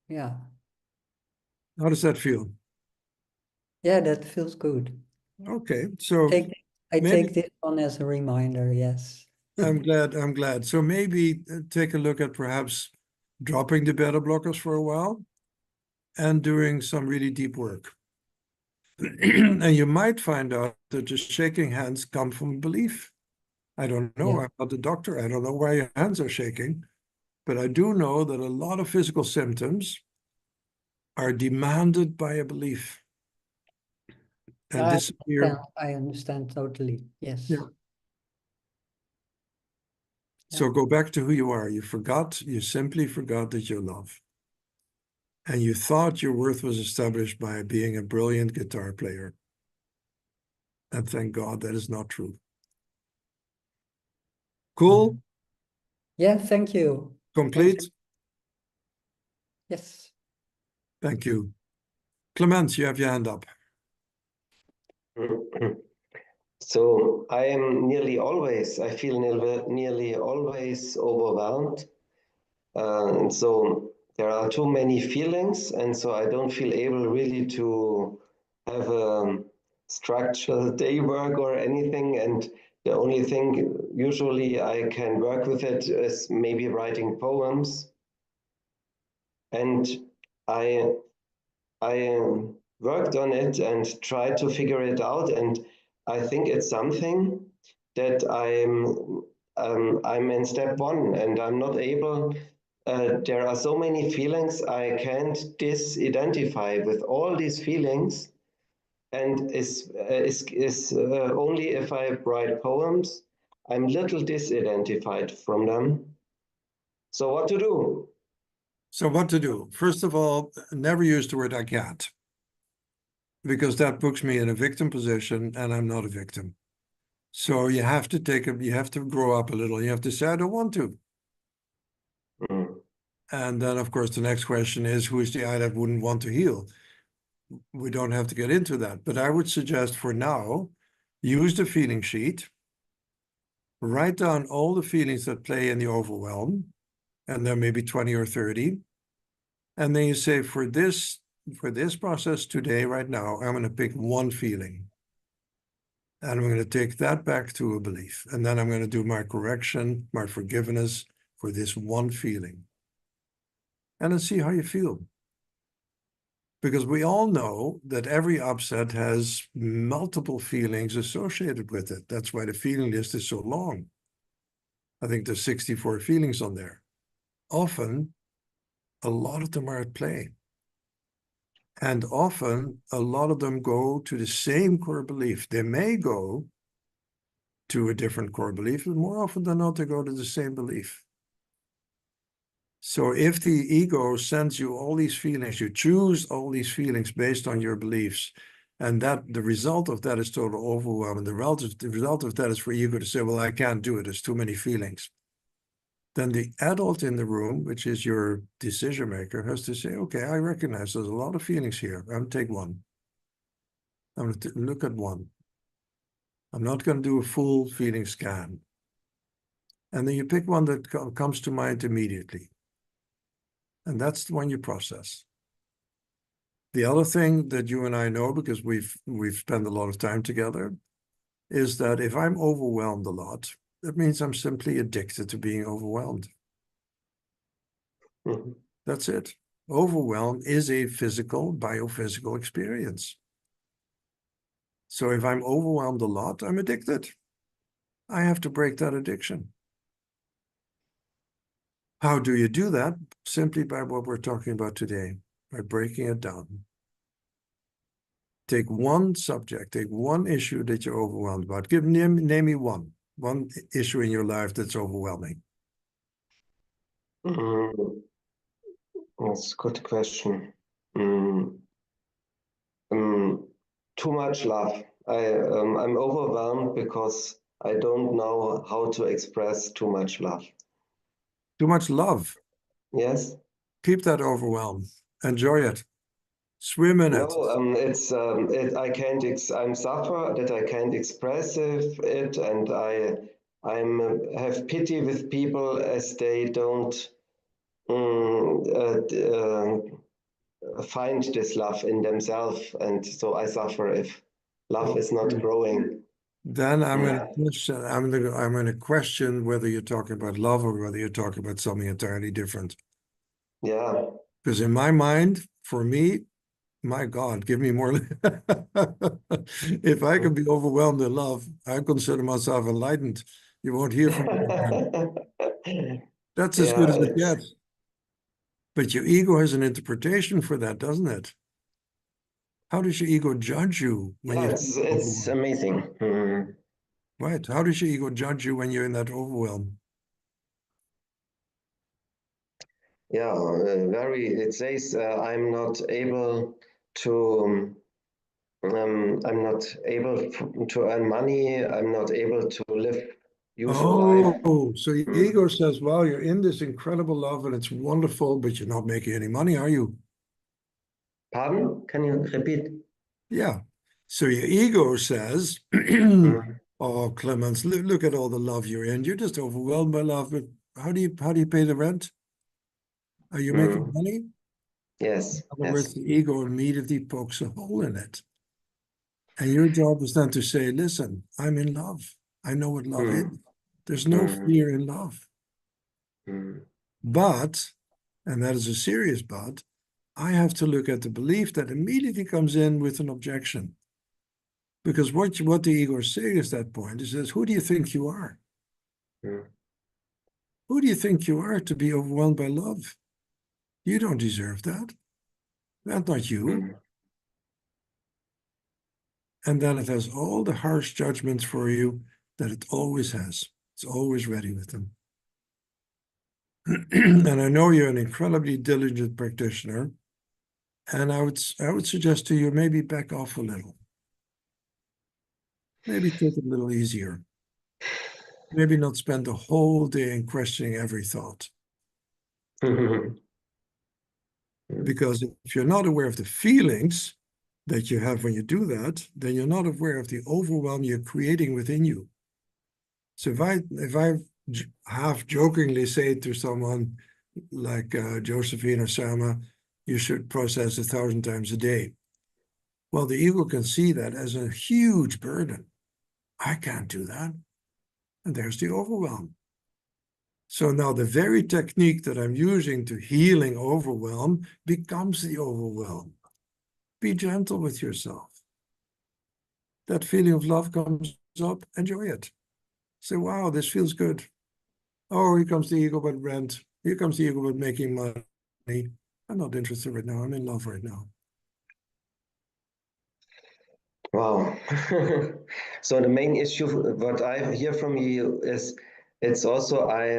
Yeah. How does that feel? Yeah, that feels good. Okay, so I maybe take this one as a reminder, yes. I'm glad. So maybe take a look at perhaps dropping the beta blockers for a while and doing some really deep work. And you might find out that just shaking hands come from belief. I don't know, Yeah. I'm not a doctor, I don't know why your hands are shaking, but I do know that a lot of physical symptoms are demanded by a belief. and disappear. I understand totally. Yes. Yeah. So go back to who you are. You simply forgot that you love. And you thought your worth was established by being a brilliant guitar player. And thank God that is not true. Cool? Yeah, thank you. Complete? Yes. Thank you. Clemens, you have your hand up. So I feel nearly always overwhelmed. And so there are too many feelings, and so I don't feel able really to have a structured day work or anything. And the only thing usually I can work with it is maybe writing poems. And I worked on it and tried to figure it out, and I think it's something that I'm in step one, and I'm not able. There are so many feelings I can't disidentify with all these feelings, and is only if I write poems, I'm little disidentified from them. So what to do? So what to do? First of all, never use the word I can't, because that puts me in a victim position and I'm not a victim. So you have to grow up a little. You have to say, I don't want to. Mm. And then, of course, the next question is, who is the I that wouldn't want to heal? We don't have to get into that. But I would suggest for now, use the feeling sheet, write down all the feelings that play in the overwhelm, and there may be 20 or 30. And then you say, for this process today, right now, I'm going to pick one feeling. And I'm going to take that back to a belief. And then I'm going to do my correction, my forgiveness for this one feeling. And then see how you feel. Because we all know that every upset has multiple feelings associated with it. That's why the feeling list is so long. I think there's 64 feelings on there. Often, a lot of them are at play. And often, a lot of them go to the same core belief. They may go to a different core belief, but more often than not, they go to the same belief. So if the ego sends you all these feelings, you choose all these feelings based on your beliefs, and that the result of that is total overwhelm, and the result of that is for ego to say, well, I can't do it, there's too many feelings. Then the adult in the room, which is your decision maker, has to say, okay, I recognize there's a lot of feelings here. I'm going to take one. I'm going to look at one. I'm not going to do a full feeling scan. And then you pick one that comes to mind immediately. And that's the one you process. The other thing that you and I know, because we've spent a lot of time together, is that if I'm overwhelmed a lot, that means I'm simply addicted to being overwhelmed. Mm-hmm. That's it. Overwhelm is a biophysical experience. So if I'm overwhelmed a lot, I'm addicted. I have to break that addiction. How do you do that? Simply by what we're talking about today, by breaking it down. Take one subject, take one issue that you're overwhelmed about. Name me one issue in your life that's overwhelming. That's a good question. Too much love. I'm overwhelmed because I don't know how to express too much love. Too much love. Yes. Keep that overwhelm. Enjoy it. Swim in it. No, it's I can't. I'm suffer that I can't express it, and have pity with people as they don't find this love in themselves, and so I suffer if love is not growing. Then I'm going to question whether you're talking about love or whether you're talking about something entirely different. Yeah. Because in my mind, for me, my God, give me more. If I can be overwhelmed in love, I consider myself enlightened. You won't hear from me again. That's as good as it gets. But your ego has an interpretation for that, doesn't it? How does your ego judge you when Yeah, you're it's overwhelmed? amazing. Right. How does your ego judge you when you're in that overwhelm? Yeah, very. It says I'm not able to. I'm not able to earn money. I'm not able to live useful life. Oh, so your Mm. ego says, well, you're in this incredible love and it's wonderful, but you're not making any money, are you? Pardon? Can you repeat? Yeah. So your ego says, Mm. oh, Clemens, look at all the love you're in. You're just overwhelmed by love, but how do you pay the rent? Are you making Mm. money? In Yes, other yes. words, the ego immediately pokes a hole in it. And your job is then to say, listen, I'm in love. I know what love is. Mm. There's no Mm. fear in love. Mm. But, and that is a serious but, I have to look at the belief that immediately comes in with an objection. Because what the ego is saying at that point is, who do you think you are? Mm. Who do you think you are to be overwhelmed by love? You don't deserve that. That's not you. Mm. And then it has all the harsh judgments for you that it always has. It's always ready with them. And I know you're an incredibly diligent practitioner. And I would suggest to you maybe back off a little. Maybe take it a little easier. Maybe not spend the whole day in questioning every thought. Because if you're not aware of the feelings that you have when you do that, then you're not aware of the overwhelm you're creating within you. So if I half jokingly say to someone like Josephine or Sama, you should process 1,000 times a day. Well, the ego can see that as a huge burden. I can't do that. And there's the overwhelm. So now the very technique that I'm using to healing overwhelm becomes the overwhelm. Be gentle with yourself. That feeling of love comes up, enjoy it. Say, wow, this feels good. Oh, here comes the ego about rent. Here comes the ego about making money. I'm not interested right now. I'm in love right now. Wow. So the main issue, what I hear from you is, it's also I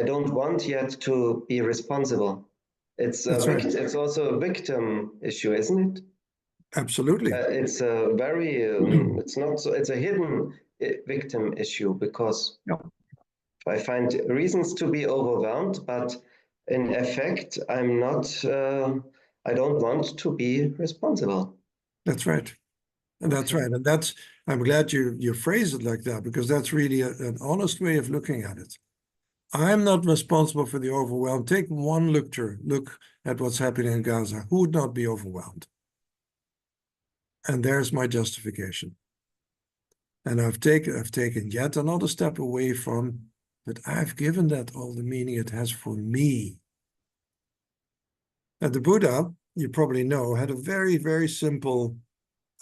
don't want yet to be responsible. That's right. It's also a victim issue, isn't it? Absolutely. It's a very, it's not so, it's a hidden victim issue, because Yeah, I find reasons to be overwhelmed, but in effect, I don't want to be responsible. that's right. And that's right. And I'm glad you phrase it like that, because that's really an honest way of looking at it. I'm not responsible for the overwhelm. Take one look at what's happening in Gaza. Who would not be overwhelmed? And there's my justification. And I've taken yet another step away from, but I've given that all the meaning it has for me. And the Buddha, you probably know, had a very, very simple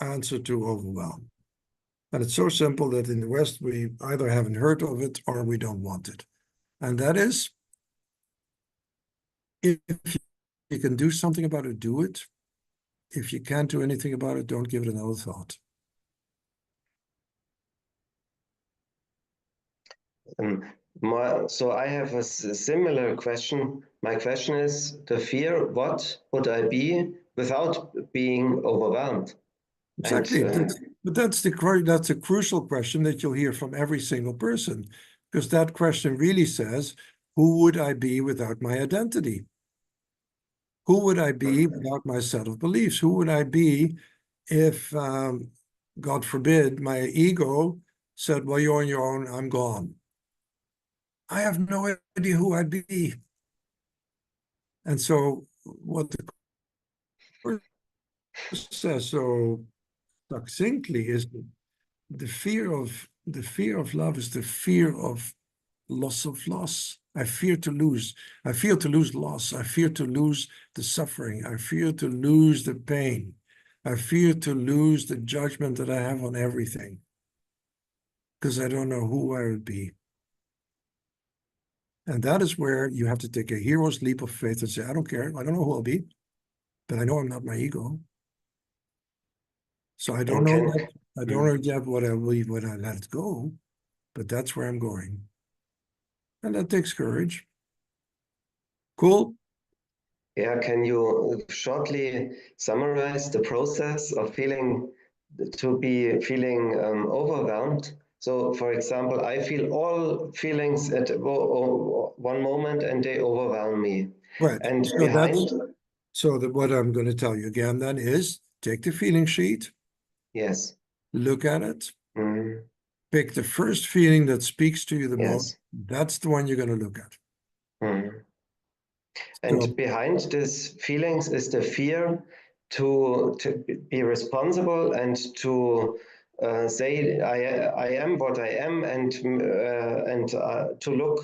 answer to overwhelm. And it's so simple that in the West, we either haven't heard of it or we don't want it. And that is, if you can do something about it, do it. If you can't do anything about it, don't give it another thought. So I have a similar question. My question is the fear, what would I be without being overwhelmed? Exactly. And But that's a crucial question that you'll hear from every single person, because that question really says, who would I be without my identity? Who would I be without my set of beliefs? Who would I be if, God forbid, my ego said, well, you're on your own, I'm gone. I have no idea who I'd be. And so what the Course says so succinctly is the fear of love is the fear of loss. I fear to lose. I fear to lose loss. I fear to lose the suffering. I fear to lose the pain. I fear to lose the judgment that I have on everything, because I don't know who I would be. And that is where you have to take a hero's leap of faith and say, I don't care. I don't know who I'll be, but I know I'm not my ego. So I don't And know can- yet, I don't know yet what I believe when I let go, but that's where I'm going. And that takes courage. Cool. Yeah, can you shortly summarize the process of feeling overwhelmed? So, for example, I feel all feelings at one moment and they overwhelm me. Right. And So behind, what I'm going to tell you again then is take the feeling sheet, yes, look at it, mm, pick the first feeling that speaks to you the most. yes. That's the one you're going to look at. Mm. So, And behind these feelings is the fear to be responsible and to say I am what I am, and to look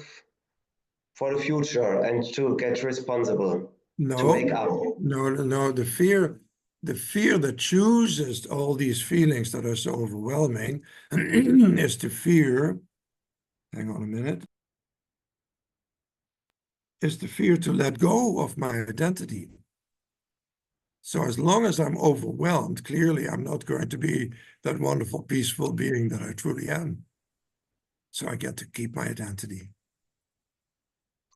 for the future and to get responsible, to wake up. no, the fear that chooses all these feelings that are so overwhelming is the fear, hang on a minute, is the fear to let go of my identity. So as long as I'm overwhelmed, clearly I'm not going to be that wonderful, peaceful being that I truly am. So I get to keep my identity.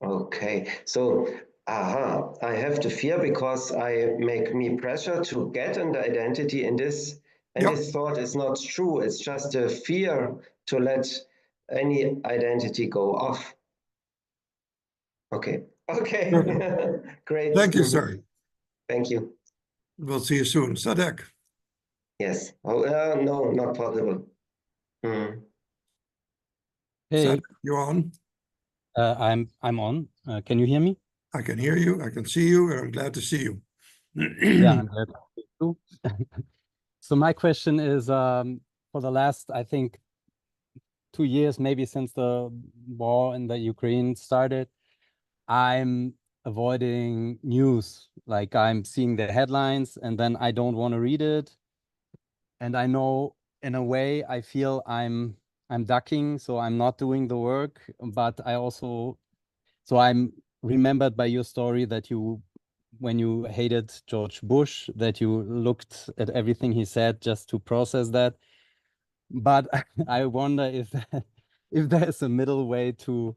Okay, so I have the fear because I make me pressure to get an identity in this, and Yep. this thought is not true. It's just a fear to let any identity go off. Okay, okay, great. Thank you, sir. Thank you. We'll see you soon. Sadek. Yes. Oh, no, not possible. Hmm. Hey, Sadek, you on? I'm on. Can you hear me? I can hear you. I can see you, and I'm glad to see you. Yeah, I'm glad to see you too. So my question is, for the last, I think, 2 years, maybe since the war in the Ukraine started, I'm avoiding news. Like I'm seeing the headlines and then I don't want to read it. And I know in a way I feel I'm ducking, so I'm not doing the work, but I also, so I'm remembered by your story that you, when you hated George Bush, that you looked at everything he said just to process that. But I wonder if if there's a middle way to,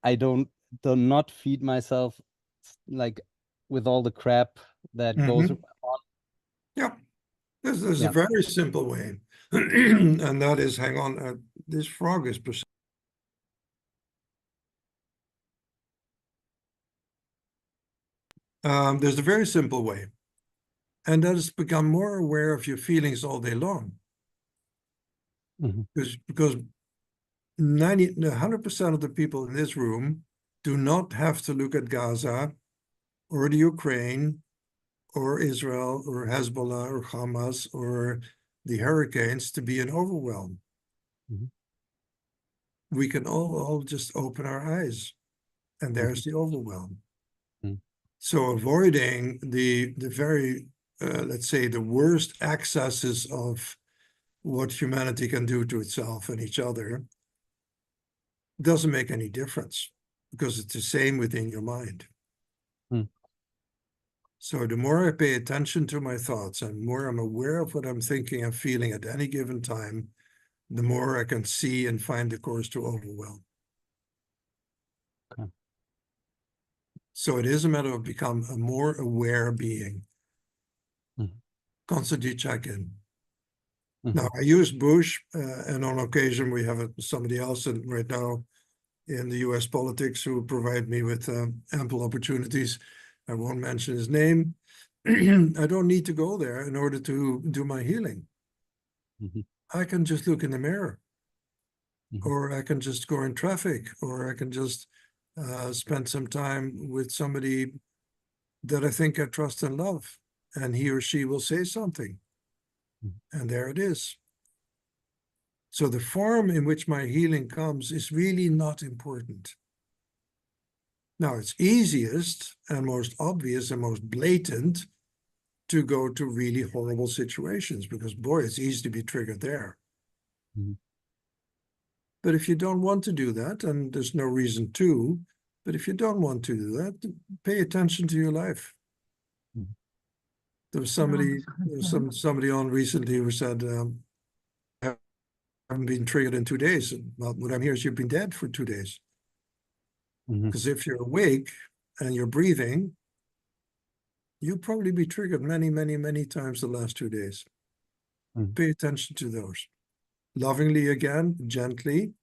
I do not feed myself like with all the crap that goes on. Yeah, there's a Yeah. very simple way, and that is, hang on, this frog is there's a very simple way, and that is become more aware of your feelings all day long. Mhm. Because 100% of the people in this room do not have to look at Gaza or the Ukraine or Israel or Hezbollah or Hamas or the hurricanes to be an overwhelm. Mhm. We can all just open our eyes, and there's the overwhelm. Mhm. So avoiding the very, let's say, the worst excesses of what humanity can do to itself and each other doesn't make any difference, because it's the same within your mind. Mm. So the more I pay attention to my thoughts and more I'm aware of what I'm thinking and feeling at any given time, the more I can see and find the course to overwhelm. Okay. So it is a matter of become a more aware being. Mhm. Constantly check in. Mhm. Now, I use Bush, and on occasion we have somebody else right now in the US politics who provide me with ample opportunities. I won't mention his name. I don't need to go there in order to do my healing. Mhm. I can just look in the mirror, Mhm. or I can just go in traffic, or I can just spend some time with somebody that I think I trust and love, and he or she will say something. Mhm. And there it is. So the form in which my healing comes is really not important. Now, it's easiest and most obvious and most blatant to go to really horrible situations, because boy, it's easy to be triggered there. Mhm. But if you don't want to do that, and there's no reason to, but if you don't want to do that, pay attention to your life. Mhm. There was somebody, somebody on recently who said, I haven't been triggered in 2 days. And, well, what I'm hearing is you've been dead for 2 days. Mhm. Because if you're awake and you're breathing, you'll probably be triggered many, many, many times the last 2 days. Mhm. Pay attention to those. Lovingly again, gently,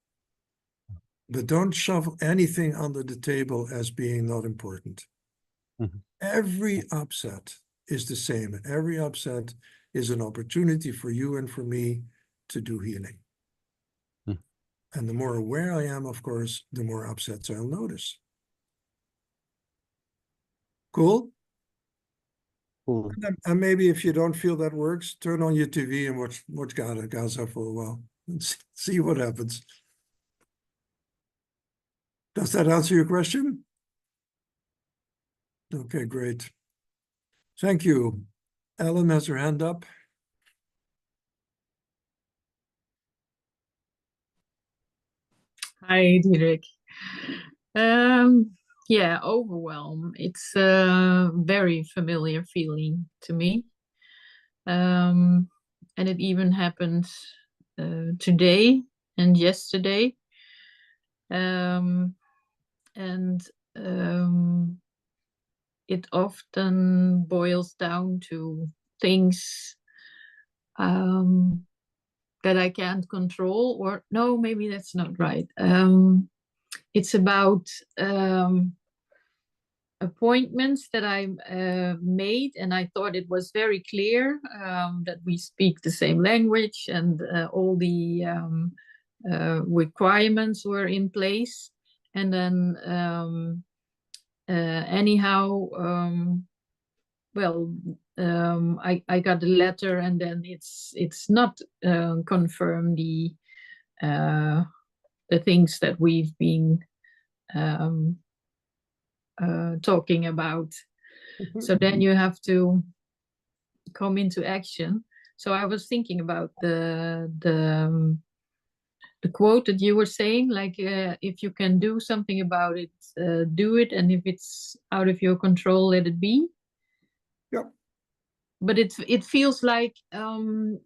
but don't shove anything under the table as being not important. Mhm. Every upset is the same. Every upset is an opportunity for you and for me to do healing. Mhm. And the more aware I am, of course, the more upsets I'll notice. Cool? Cool. And maybe if you don't feel that works, turn on your TV and watch Gaza for a while and see what happens. Does that answer your question? Okay, great. Thank you. Ellen has her hand up. Hi, Diederik. Yeah, overwhelm. It's a very familiar feeling to me. And it even happened today and yesterday. And it often boils down to things that I can't control, or no, maybe that's not right. It's about appointments that I made, and I thought it was very clear that we speak the same language, and all the requirements were in place. And then anyhow, well, I got a letter, and then it's not confirmed the things that we've been talking about. So then you have to come into action. So I was thinking about the quote that you were saying, like if you can do something about it, do it, and if it's out of your control, let it be. Yep. But it feels like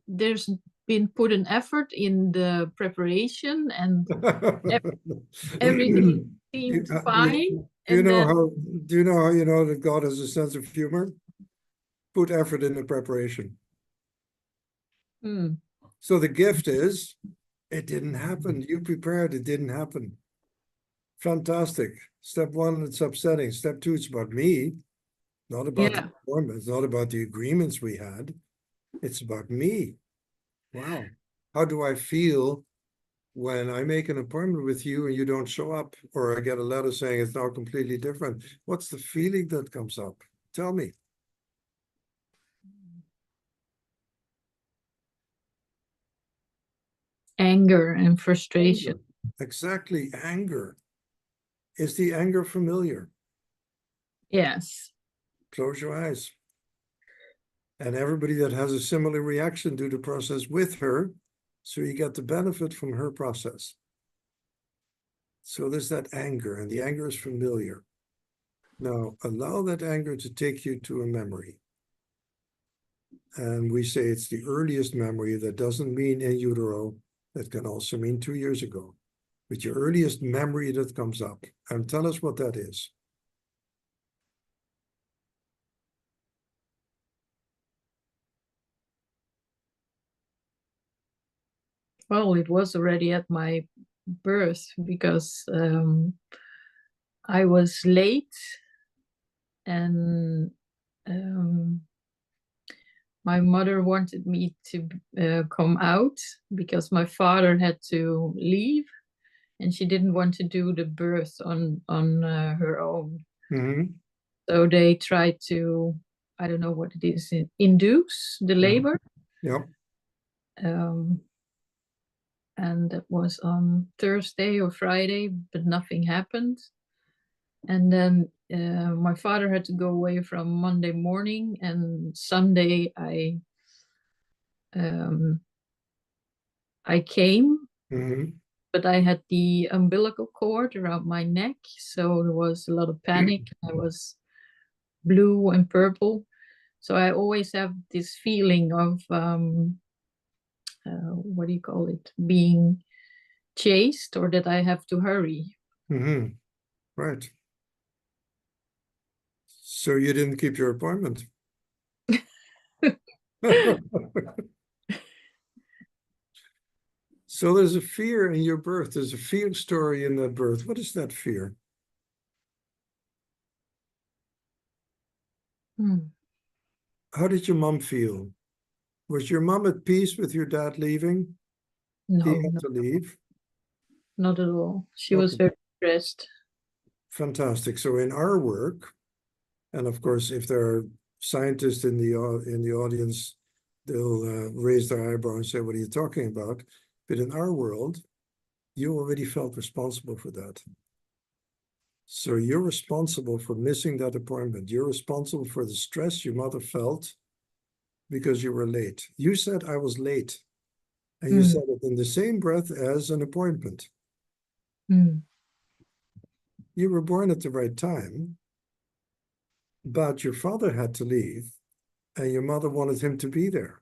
there's been put an effort in the preparation, and everything seemed fine. Do you And know then, how you know that God has a sense of humor? Put effort in the preparation. So the gift is, it didn't happen. You prepared, it didn't happen. Fantastic. Step 1, it's upsetting. Step 2, it's about me, not about the appointment. It's not about the agreements we had. It's about me. Wow. How do I feel when I make an appointment with you and you don't show up, or I get a letter saying it's now completely different? What's the feeling that comes up? Tell me. anger and frustration. Anger. Exactly, anger. Is the anger familiar? Yes. Close your eyes. And everybody that has a similar reaction, do the process with her, so you get the benefit from her process. So there's that anger, and the anger is familiar. Now, allow that anger to take you to a memory. And we say it's the earliest memory. That doesn't mean in utero. That can also mean 2 years ago. But your earliest memory that comes up. And tell us what that is. Well, it was already at my birth, because I was late, and my mother wanted me to come out because my father had to leave, and she didn't want to do the birth on her own. Mm-hmm. So they tried to, I don't know what it is, induce the labor. Yep. And that was on Thursday or Friday, but nothing happened. And then my father had to go away from Monday morning, and Sunday I came, but I had the umbilical cord around my neck, so there was a lot of panic. I was blue and purple. So I always have this feeling of what do you call it? Being chased, or that I have to hurry. Mm-hmm. Right. So you didn't keep your appointment. So there's a fear in your birth. There's a fear story in that birth. What is that fear? How did your mom feel? Was your mom at peace with your dad leaving? No, He had no, to leave. not at all. She was Okay. very stressed. Fantastic. So in our work, and of course, if there are scientists in the audience, they'll raise their eyebrow and say, "What are you talking about?" But in our world, you already felt responsible for that. So you're responsible for missing that appointment. You're responsible for the stress your mother felt because you were late. You said I was late, and you said it in the same breath as an appointment. You were born at the right time, but your father had to leave, and your mother wanted him to be there.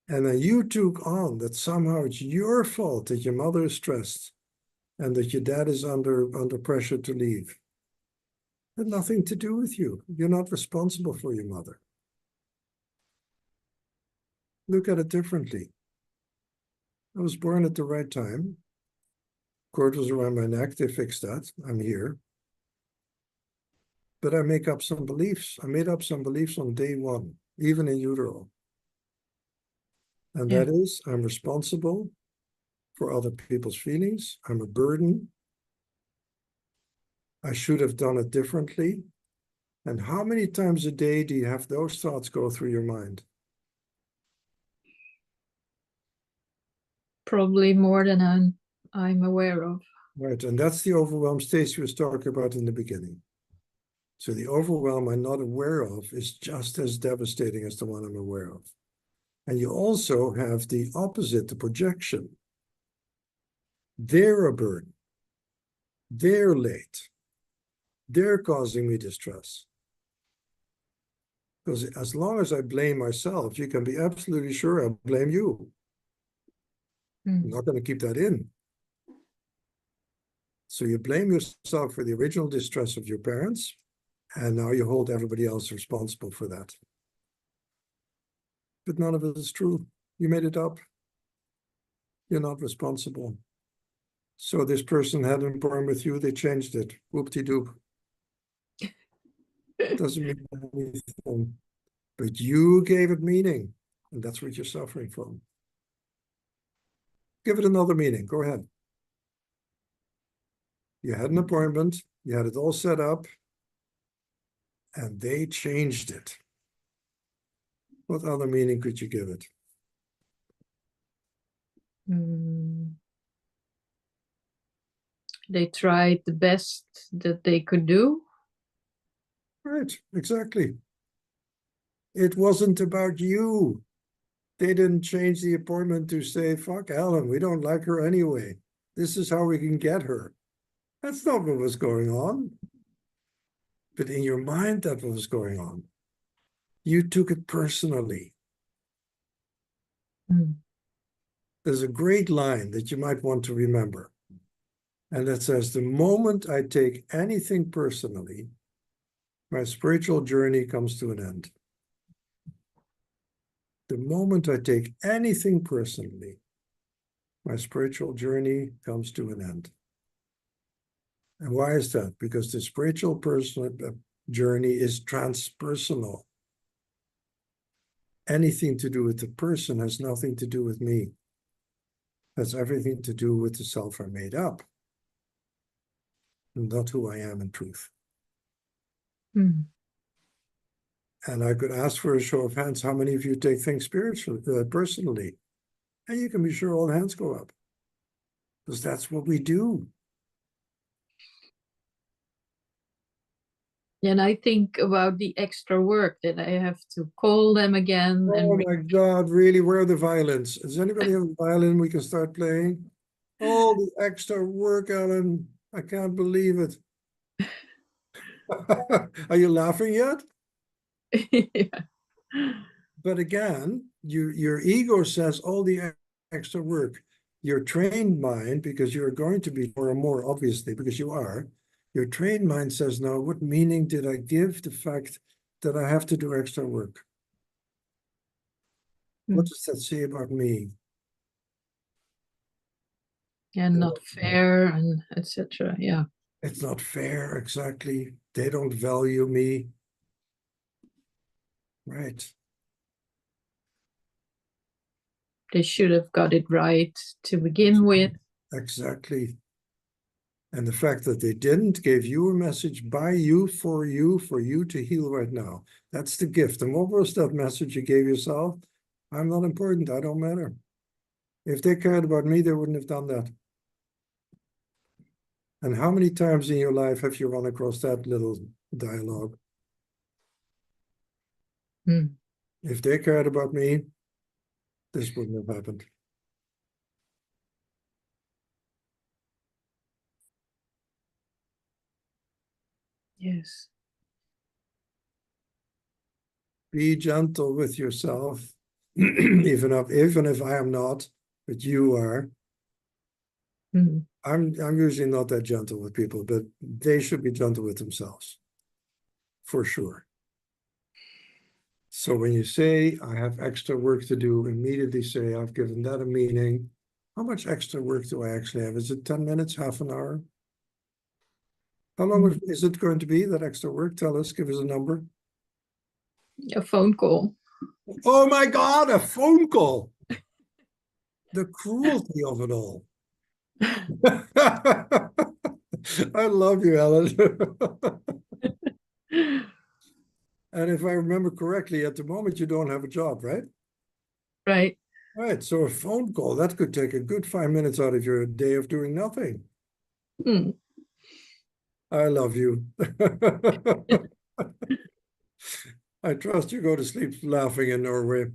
And then you took on that somehow it's your fault that your mother is stressed and that your dad is under pressure to leave. It had nothing to do with you. You're not responsible for your mother. Look at it differently. I was born at the right time. Cord was around my neck. They fixed that. I'm here. But I make up some beliefs. I made up some beliefs on day one, even in utero. And Yeah. that is, I'm responsible for other people's feelings. I'm a burden. I should have done it differently. And how many times a day do you have those thoughts go through your mind? Probably more than I'm aware of. Right, and that's the overwhelm Stacey was talking about in the beginning. So the overwhelm I'm not aware of is just as devastating as the one I'm aware of. And you also have the opposite, the projection. They're a burden. They're late. They're causing me distress. Because as long as I blame myself, you can be absolutely sure I'll blame you. I'm not going to keep that in. So you blame yourself for the original distress of your parents, and now you hold everybody else responsible for that. But none of it is true. You made it up. You're not responsible. So this person had an appointment with you, they changed it. Whoop-de-doop. Doesn't mean anything. But you gave it meaning, and that's what you're suffering from. Give it another meaning. Go ahead. You had an appointment, you had it all set up, and they changed it. What other meaning could you give it? They tried the best that they could do. Right, exactly. It wasn't about you. They didn't change the appointment to say, fuck Ellen, we don't like her anyway. This is how we can get her. That's not what was going on. But in your mind, that's what was going on. You took it personally. There's a great line that you might want to remember. And that says, the moment I take anything personally, my spiritual journey comes to an end. The moment I take anything personally, my spiritual journey comes to an end. And why is that? Because the spiritual personal journey is transpersonal. Anything to do with the person has nothing to do with me. Has everything to do with the self I made up, and not who I am in truth. And I could ask for a show of hands, how many of you take things spiritually, personally? And you can be sure all the hands go up. Because that's what we do. And I think about the extra work that I have to call them again. Oh my God, really? Where are the violins? Does anybody have a violin we can start playing? All the extra work, Ellen. I can't believe it. Are you laughing yet? Yeah. But again, your ego says all the extra work. Your trained mind, because you're going to be more and more, obviously, because you are, your trained mind says, now, what meaning did I give the fact that I have to do extra work? What does that say about me? And not fair and etc. Yeah. It's not fair, exactly. They don't value me. Right. They should have got it right to begin with. Exactly. And the fact that they didn't gave you a message by you, for you to heal right now. That's the gift. And what was that message you gave yourself? I'm not important. I don't matter. If they cared about me, they wouldn't have done that. And how many times in your life have you run across that little dialogue? Mm. If they cared about me, this wouldn't have happened. Yes. Be gentle with yourself, even if I am not, but you are. Mm. I'm usually not that gentle with people, but they should be gentle with themselves, for sure. So when you say, I have extra work to do, immediately say, I've given that a meaning. How much extra work do I actually have? Is it 10 minutes, half an hour? How long is it going to be, that extra work? Tell us, give us a number. A phone call. Oh my God, a phone call. The cruelty of it all. I love you, Ellen. And if I remember correctly, at the moment, you don't have a job, right? Right. Right, so a phone call, that could take a good 5 minutes out of your day of doing nothing. Mm. I love you. I trust you go to sleep laughing in Norway.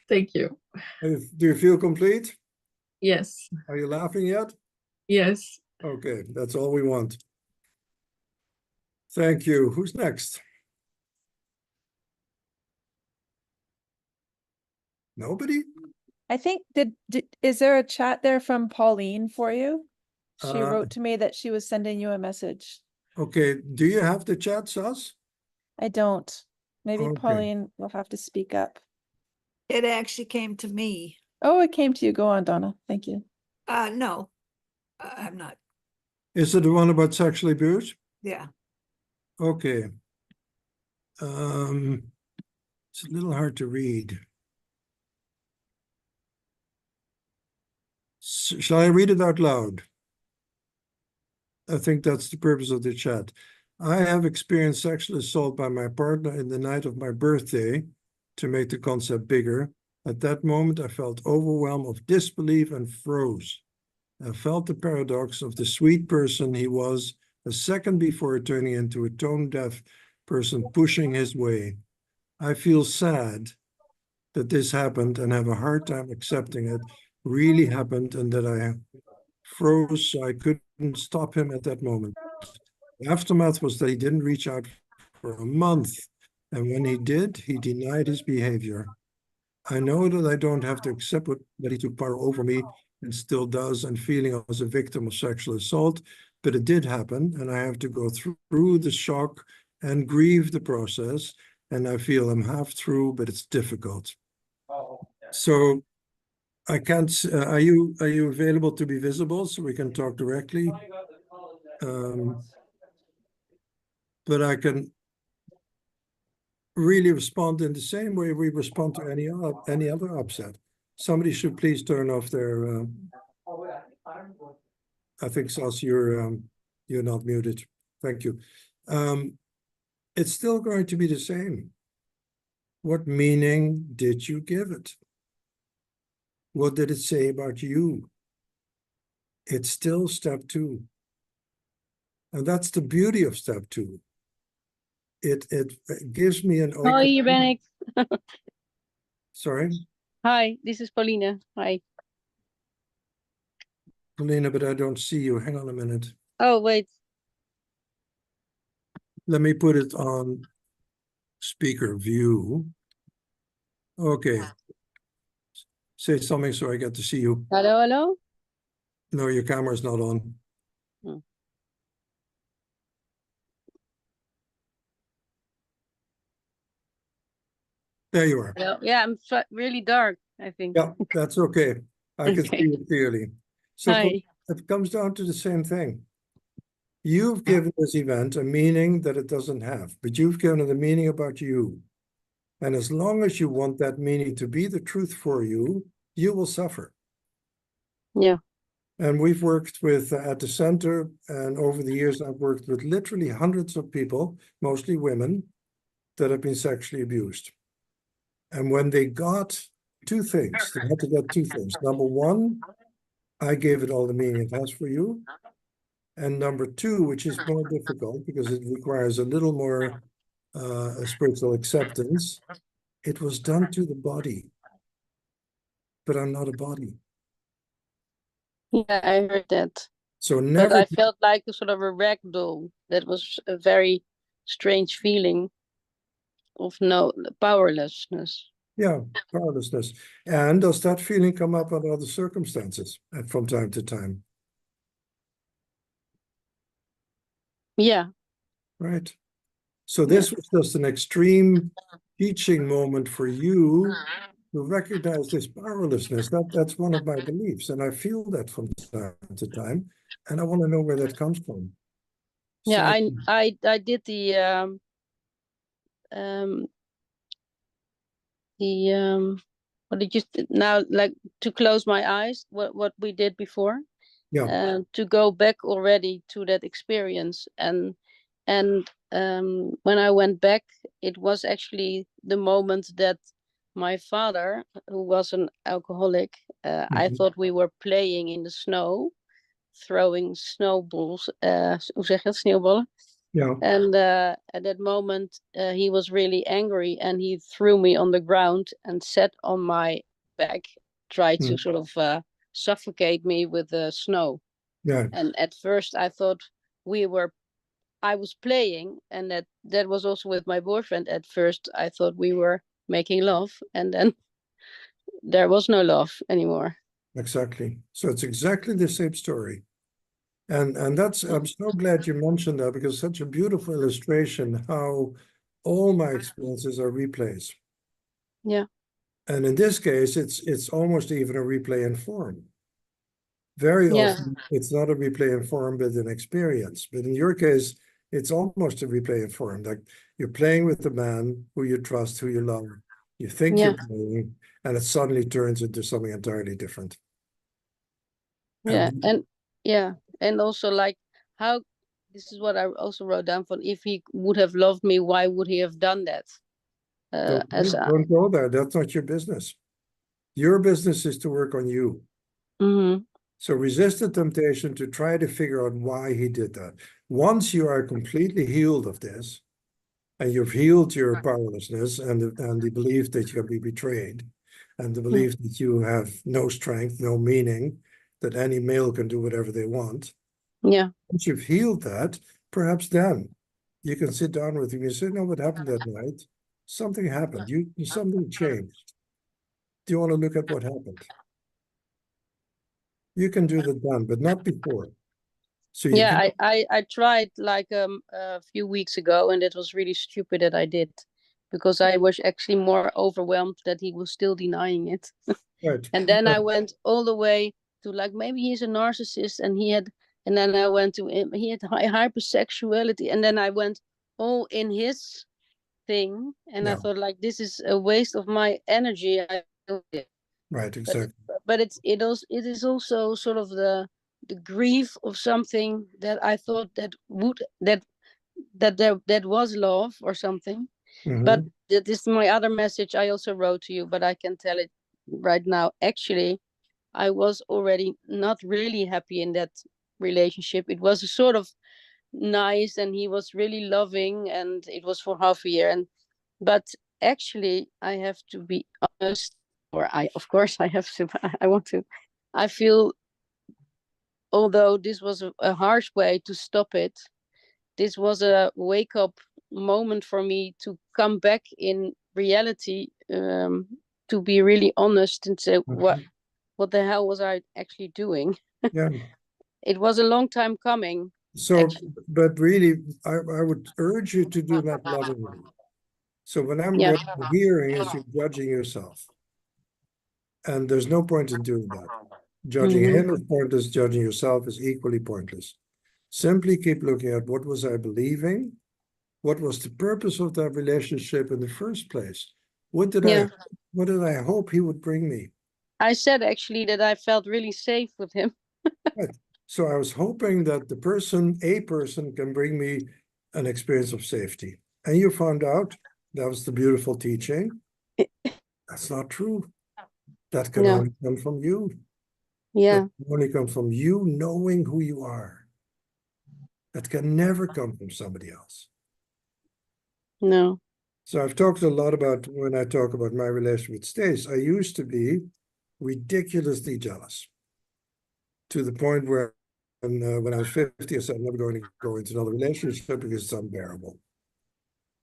Thank you. Do you feel complete? Yes. Are you laughing yet? Yes. Okay, that's all we want. Thank you. Who's next? Nobody? I think is there a chat there from Pauline for you? She wrote to me that she was sending you a message. Okay, do you have the chat, Sas? I don't. Maybe Okay. Pauline will have to speak up. It actually came to me. Oh, it came to you. Go on, Donna. Thank you. No, I'm not. Is it the one about sexual abuse? Yeah. Okay. It's a little hard to read. Shall I read it out loud? I think that's the purpose of the chat. I have experienced sexual assault by my partner in the night of my birthday. To make the concept bigger, at that moment I felt overwhelmed of disbelief and froze. I felt the paradox of the sweet person he was a second before turning into a tone-deaf person pushing his way. I feel sad that this happened and have a hard time accepting it really happened and that I froze so I couldn't stop him at that moment. The aftermath was that he didn't reach out for a month, and when he did, he denied his behavior. I know that I don't have to accept that he took power over me and still does, and feeling I was a victim of sexual assault, but it did happen, and I have to go through the shock and grieve the process, and I feel I'm half through, but it's difficult. So I can't, are you available to be visible so we can talk directly? But I can really respond in the same way we respond to any other upset. Somebody should please turn off their, I think, Sas, you're not muted. Thank you. It's still going to be the same. What meaning did you give it? What did it say about you? It's still step 2. And that's the beauty of step 2. It gives me an Hi, hier ben ik. Sorry? Hi, this is Pauline. Hi. Helena, but I don't see you. Hang on a minute. Oh, wait. Let me put it on speaker view. Okay. Say something so I get to see you. Hello, hello. No, your camera's not on. Hmm. There you are. Hello. Yeah, I'm really dark, I think. Yeah, that's okay. I can see Okay. you clearly. So Hi. it comes down to the same thing. You've given this event a meaning that it doesn't have, but you've given it a meaning about you. And as long as you want that meaning to be the truth for you, you will suffer. Yeah. And we've worked with at the center, and over the years, I've worked with literally hundreds of people, mostly women, that have been sexually abused. And when they got two things, they had to get two things. Number one, I gave it all the meaning it has for you. And number two, which is more difficult because it requires a little more spiritual acceptance, it was done to the body. But I'm not a body. Yeah, I heard that. So But never. I felt like a sort of a rag doll. That was a very strange feeling of no powerlessness. Yeah, powerlessness. And does that feeling come up under other circumstances from time to time? Yeah. Right. So this was just an extreme teaching moment for you to recognize this powerlessness. That's one of my beliefs, and I feel that from time to time, and I want to know where that comes from. Yeah, So, I did the what did you now, like, to close my eyes, what we did before, yeah. to go back already to that experience. And when I went back, it was actually the moment that my father, who was an alcoholic, I thought we were playing in the snow, throwing snowballs, hoe zeg je dat, sneeuwballen? Yeah. And at that moment, he was really angry, and he threw me on the ground and sat on my back, tried to sort of suffocate me with the snow. Yeah. And at first, I thought I was playing, and that was also with my boyfriend. At first, I thought we were making love, and then there was no love anymore. Exactly. So it's exactly the same story. And that's, I'm so glad you mentioned that, because such a beautiful illustration how all my experiences are replays. Yeah. And in this case, it's almost even a replay in form. Very often, it's not a replay in form, but an experience. But in your case, it's almost a replay in form. Like you're playing with the man who you trust, who you love. You think you're playing, and it suddenly turns into something entirely different. Yeah, and also, like, how, this is what I also wrote down, for if he would have loved me, why would he have done that? Don't go there. That's not your business. Your business is to work on you. So resist the temptation to try to figure out why he did that. Once you are completely healed of this, and you've healed your powerlessness and the belief that you can be betrayed, and the belief that you have no strength, no meaning, that any male can do whatever they want. Yeah. Once you've healed that, perhaps then you can sit down with him and say, no, what happened that night? Something happened. Something changed. Do you want to look at what happened? You can do that then, but not before. So you Yeah, I tried like a few weeks ago, and it was really stupid that I did, because I was actually more overwhelmed that he was still denying it. Right. And then I went all the way to, like, maybe he's a narcissist, and then I went to him, he had hypersexuality, and then I went all in his thing, and I thought, like, this is a waste of my energy. Right, exactly. But it is also sort of the grief of something that I thought that was love or something. But that is my other message I also wrote to you, but I can tell it right now. Actually, I was already not really happy in that relationship. It was a sort of nice, and he was really loving, and it was for half a year. But actually, I have to be honest, or of course I have to, I feel, although this was a harsh way to stop it, this was a wake up moment for me to come back in reality, to be really honest and say, what the hell was I actually doing? Yeah. It was a long time coming. So, actually. but really, I would urge you to do that lovingly. So what I'm hearing is you're judging yourself. And there's no point in doing that. Judging him is pointless, judging yourself is equally pointless. Simply keep looking at what was I believing? What was the purpose of that relationship in the first place? What did I hope he would bring me? I said actually that I felt really safe with him. Right. So I was hoping that a person can bring me an experience of safety. And you found out that was the beautiful teaching. That's not true. That can only come from you. Yeah. That can only come from you knowing who you are. That can never come from somebody else. No. So I've talked a lot about, when I talk about my relationship with Stace, I used to be ridiculously jealous to the point where when I was 50, I said, I'm never going to go into another relationship because it's unbearable.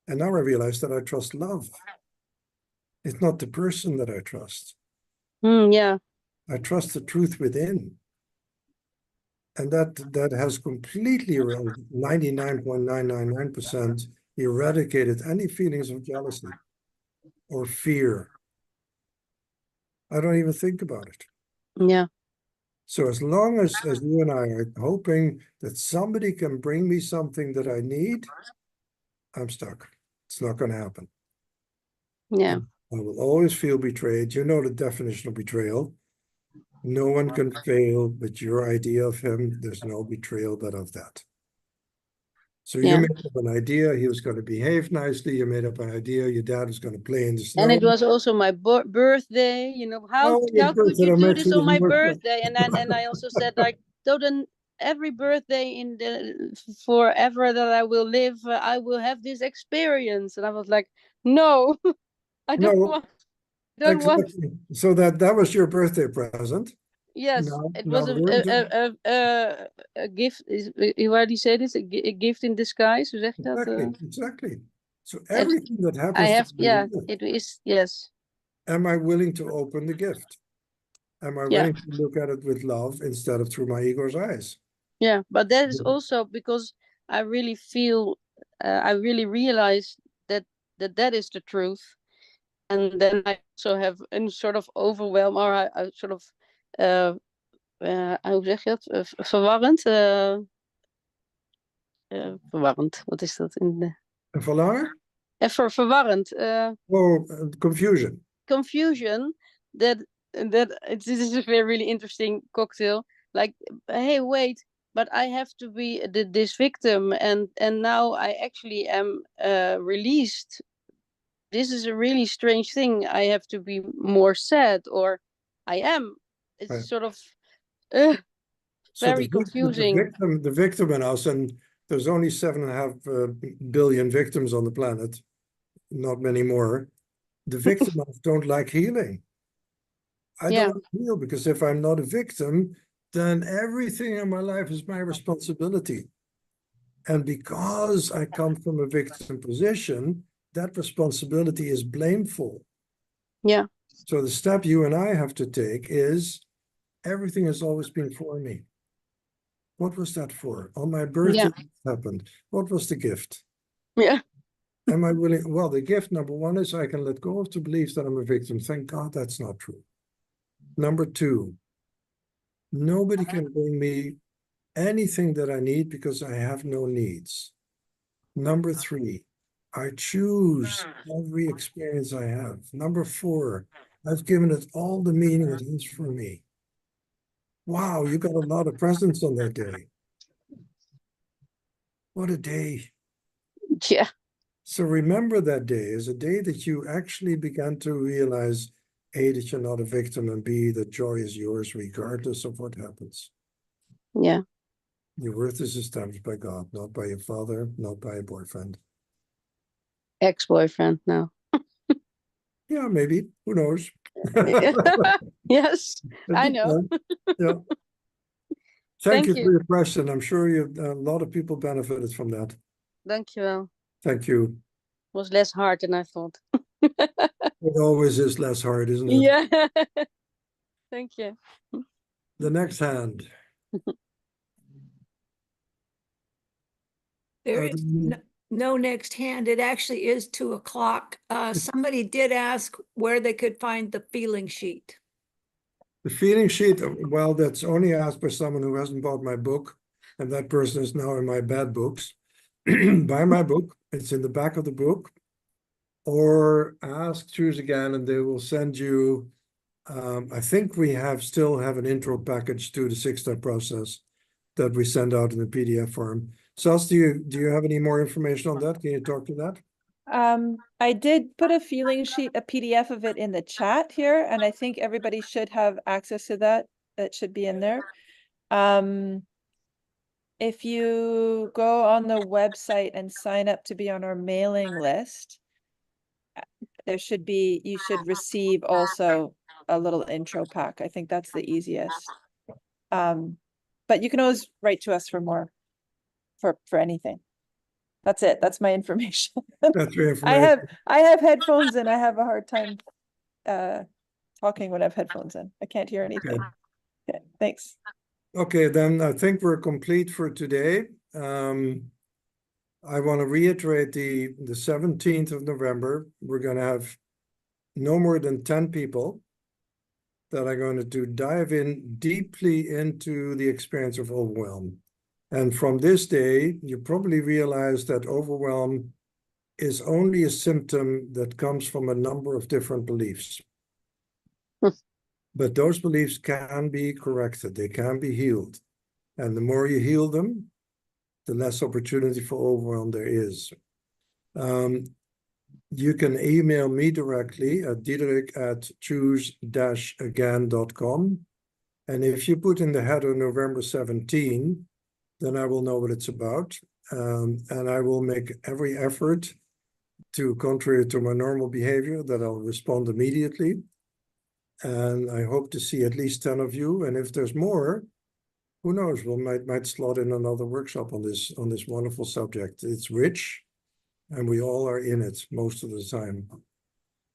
And now I realize that I trust love. It's not the person that I trust. Yeah. I trust the truth within. And that has completely, 99.999% eradicated any feelings of jealousy or fear. I don't even think about it. Yeah. So as long as you and I are hoping that somebody can bring me something that I need, I'm stuck. It's not going to happen. Yeah. I will always feel betrayed. You know the definition of betrayal. No one can fail but your idea of him. There's no betrayal but of that. So you made up an idea he was going to behave nicely. You made up an idea your dad was going to play in the snow. And it was also my birthday. You know, how could you do this on my birthday? And I also said, like, so then every birthday in the forever that I will live, I will have this experience. And I was like, no, I don't want. Don't want. So that was your birthday present. Yes, it was a gift. How do you say this? A gift in disguise. Hoe zeg je dat? Exactly. So everything that happens. I have, it is, yes. Am I willing to open the gift? Am I willing to look at it with love instead of through my ego's eyes? Yeah, but that is also because I really feel, I really realize that is the truth. And then I also have a sort of overwhelm, or I sort of, hoe zeg je dat? Verwarrend. Verwarrend, wat is dat in de... Een verlangen? Verwarrend. Confusion. Confusion that this is a very really interesting cocktail. Like, hey, wait, but I have to be this victim, and now I actually am released. This is a really strange thing. I have to be more sad, or I am. It's sort of very confusing. The victim in us, and there's only 7.5 billion victims on the planet, not many more. The victims don't like healing. I don't heal because if I'm not a victim, then everything in my life is my responsibility. And because I come from a victim position, that responsibility is blameful. Yeah. So the step you and I have to take is everything has always been for me. What was that for? On my birthday, it happened. What was the gift? Yeah. Am I willing? Well, the gift, number one, is I can let go of the belief that I'm a victim. Thank God that's not true. Number two, nobody can bring me anything that I need because I have no needs. Number three, I choose every experience I have. Number four, I've given it all the meaning it has for me. Wow, you got a lot of presents on that day. What a day. Yeah. So remember that day as a day that you actually began to realize, A, that you're not a victim, and B, that joy is yours regardless of what happens. Yeah. Your worth is established by God, not by your father, not by a boyfriend. Ex-boyfriend now. Yeah, maybe. Who knows? Yes, I know. Yeah. Thank you you for your question. I'm sure a lot of people benefited from that. Dankjewel. Thank you. was less hard than I thought. It always is less hard, isn't it? Yeah. Thank you. The next hand. There Are is there- no next hand. It actually is 2:00. Somebody did ask where they could find the feeling sheet. The feeling sheet, well, that's only asked by someone who hasn't bought my book, and that person is now in my bad books. Buy my book, it's in the back of the book, or ask Choose Again, and they will send you, I think we still have an intro package to the 6-step process that we send out in the PDF form. Sas, do you have any more information on that? Can you talk to that? I did put a feeling sheet, a PDF of it in the chat here, and I think everybody should have access to that. That should be in there. If you go on the website and sign up to be on our mailing list, you should receive also a little intro pack. I think that's the easiest. But you can always write to us for more, for anything. That's it. That's my information. That's your information. I have headphones and I have a hard time talking when I have headphones in. I can't hear anything. Okay, thanks. Okay, then I think we're complete for today. I want to reiterate the 17th of November. We're going to have no more than 10 people that are going to dive in deeply into the experience of overwhelm. And from this day, you probably realize that overwhelm is only a symptom that comes from a number of different beliefs. But those beliefs can be corrected, they can be healed. And the more you heal them, the less opportunity for overwhelm there is. You can email me directly at diederik@choose-again.com. And if you put in the header November 17, then I will know what it's about. And I will make every effort to, contrary to my normal behavior, that I'll respond immediately. And I hope to see at least 10 of you. And if there's more, who knows, we might slot in another workshop on this wonderful subject. It's rich, and we all are in it most of the time.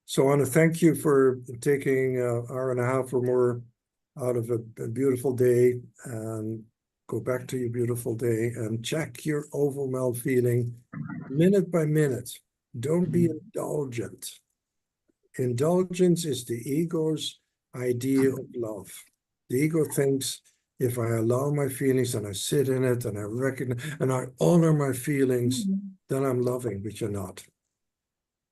So I want to thank you for taking an hour and a half or more out of a beautiful day, and go back to your beautiful day and check your overwhelmed feeling minute by minute. Don't be indulgent. Indulgence is the ego's idea of love. The ego thinks, if I allow my feelings and I sit in it and I recognize and I honor my feelings, then I'm loving, but you're not.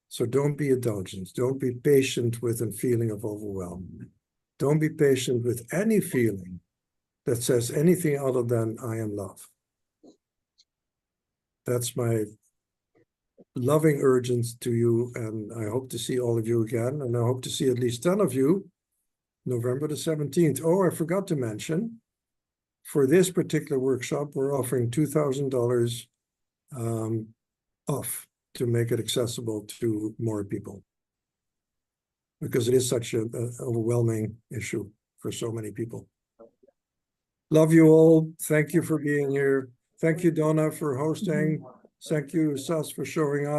So don't be indulgent. Don't be patient with a feeling of overwhelm. Don't be patient with any feeling that says anything other than I am love. That's my loving urgence to you, and I hope to see all of you again, and I hope to see at least 10 of you November the 17th. Oh, I forgot to mention, for this particular workshop, we're offering $2,000 off to make it accessible to more people, because it is such an overwhelming issue for so many people. Love you all. Thank you for being here. Thank you, Donna, for hosting. Thank you, Sas, for showing up.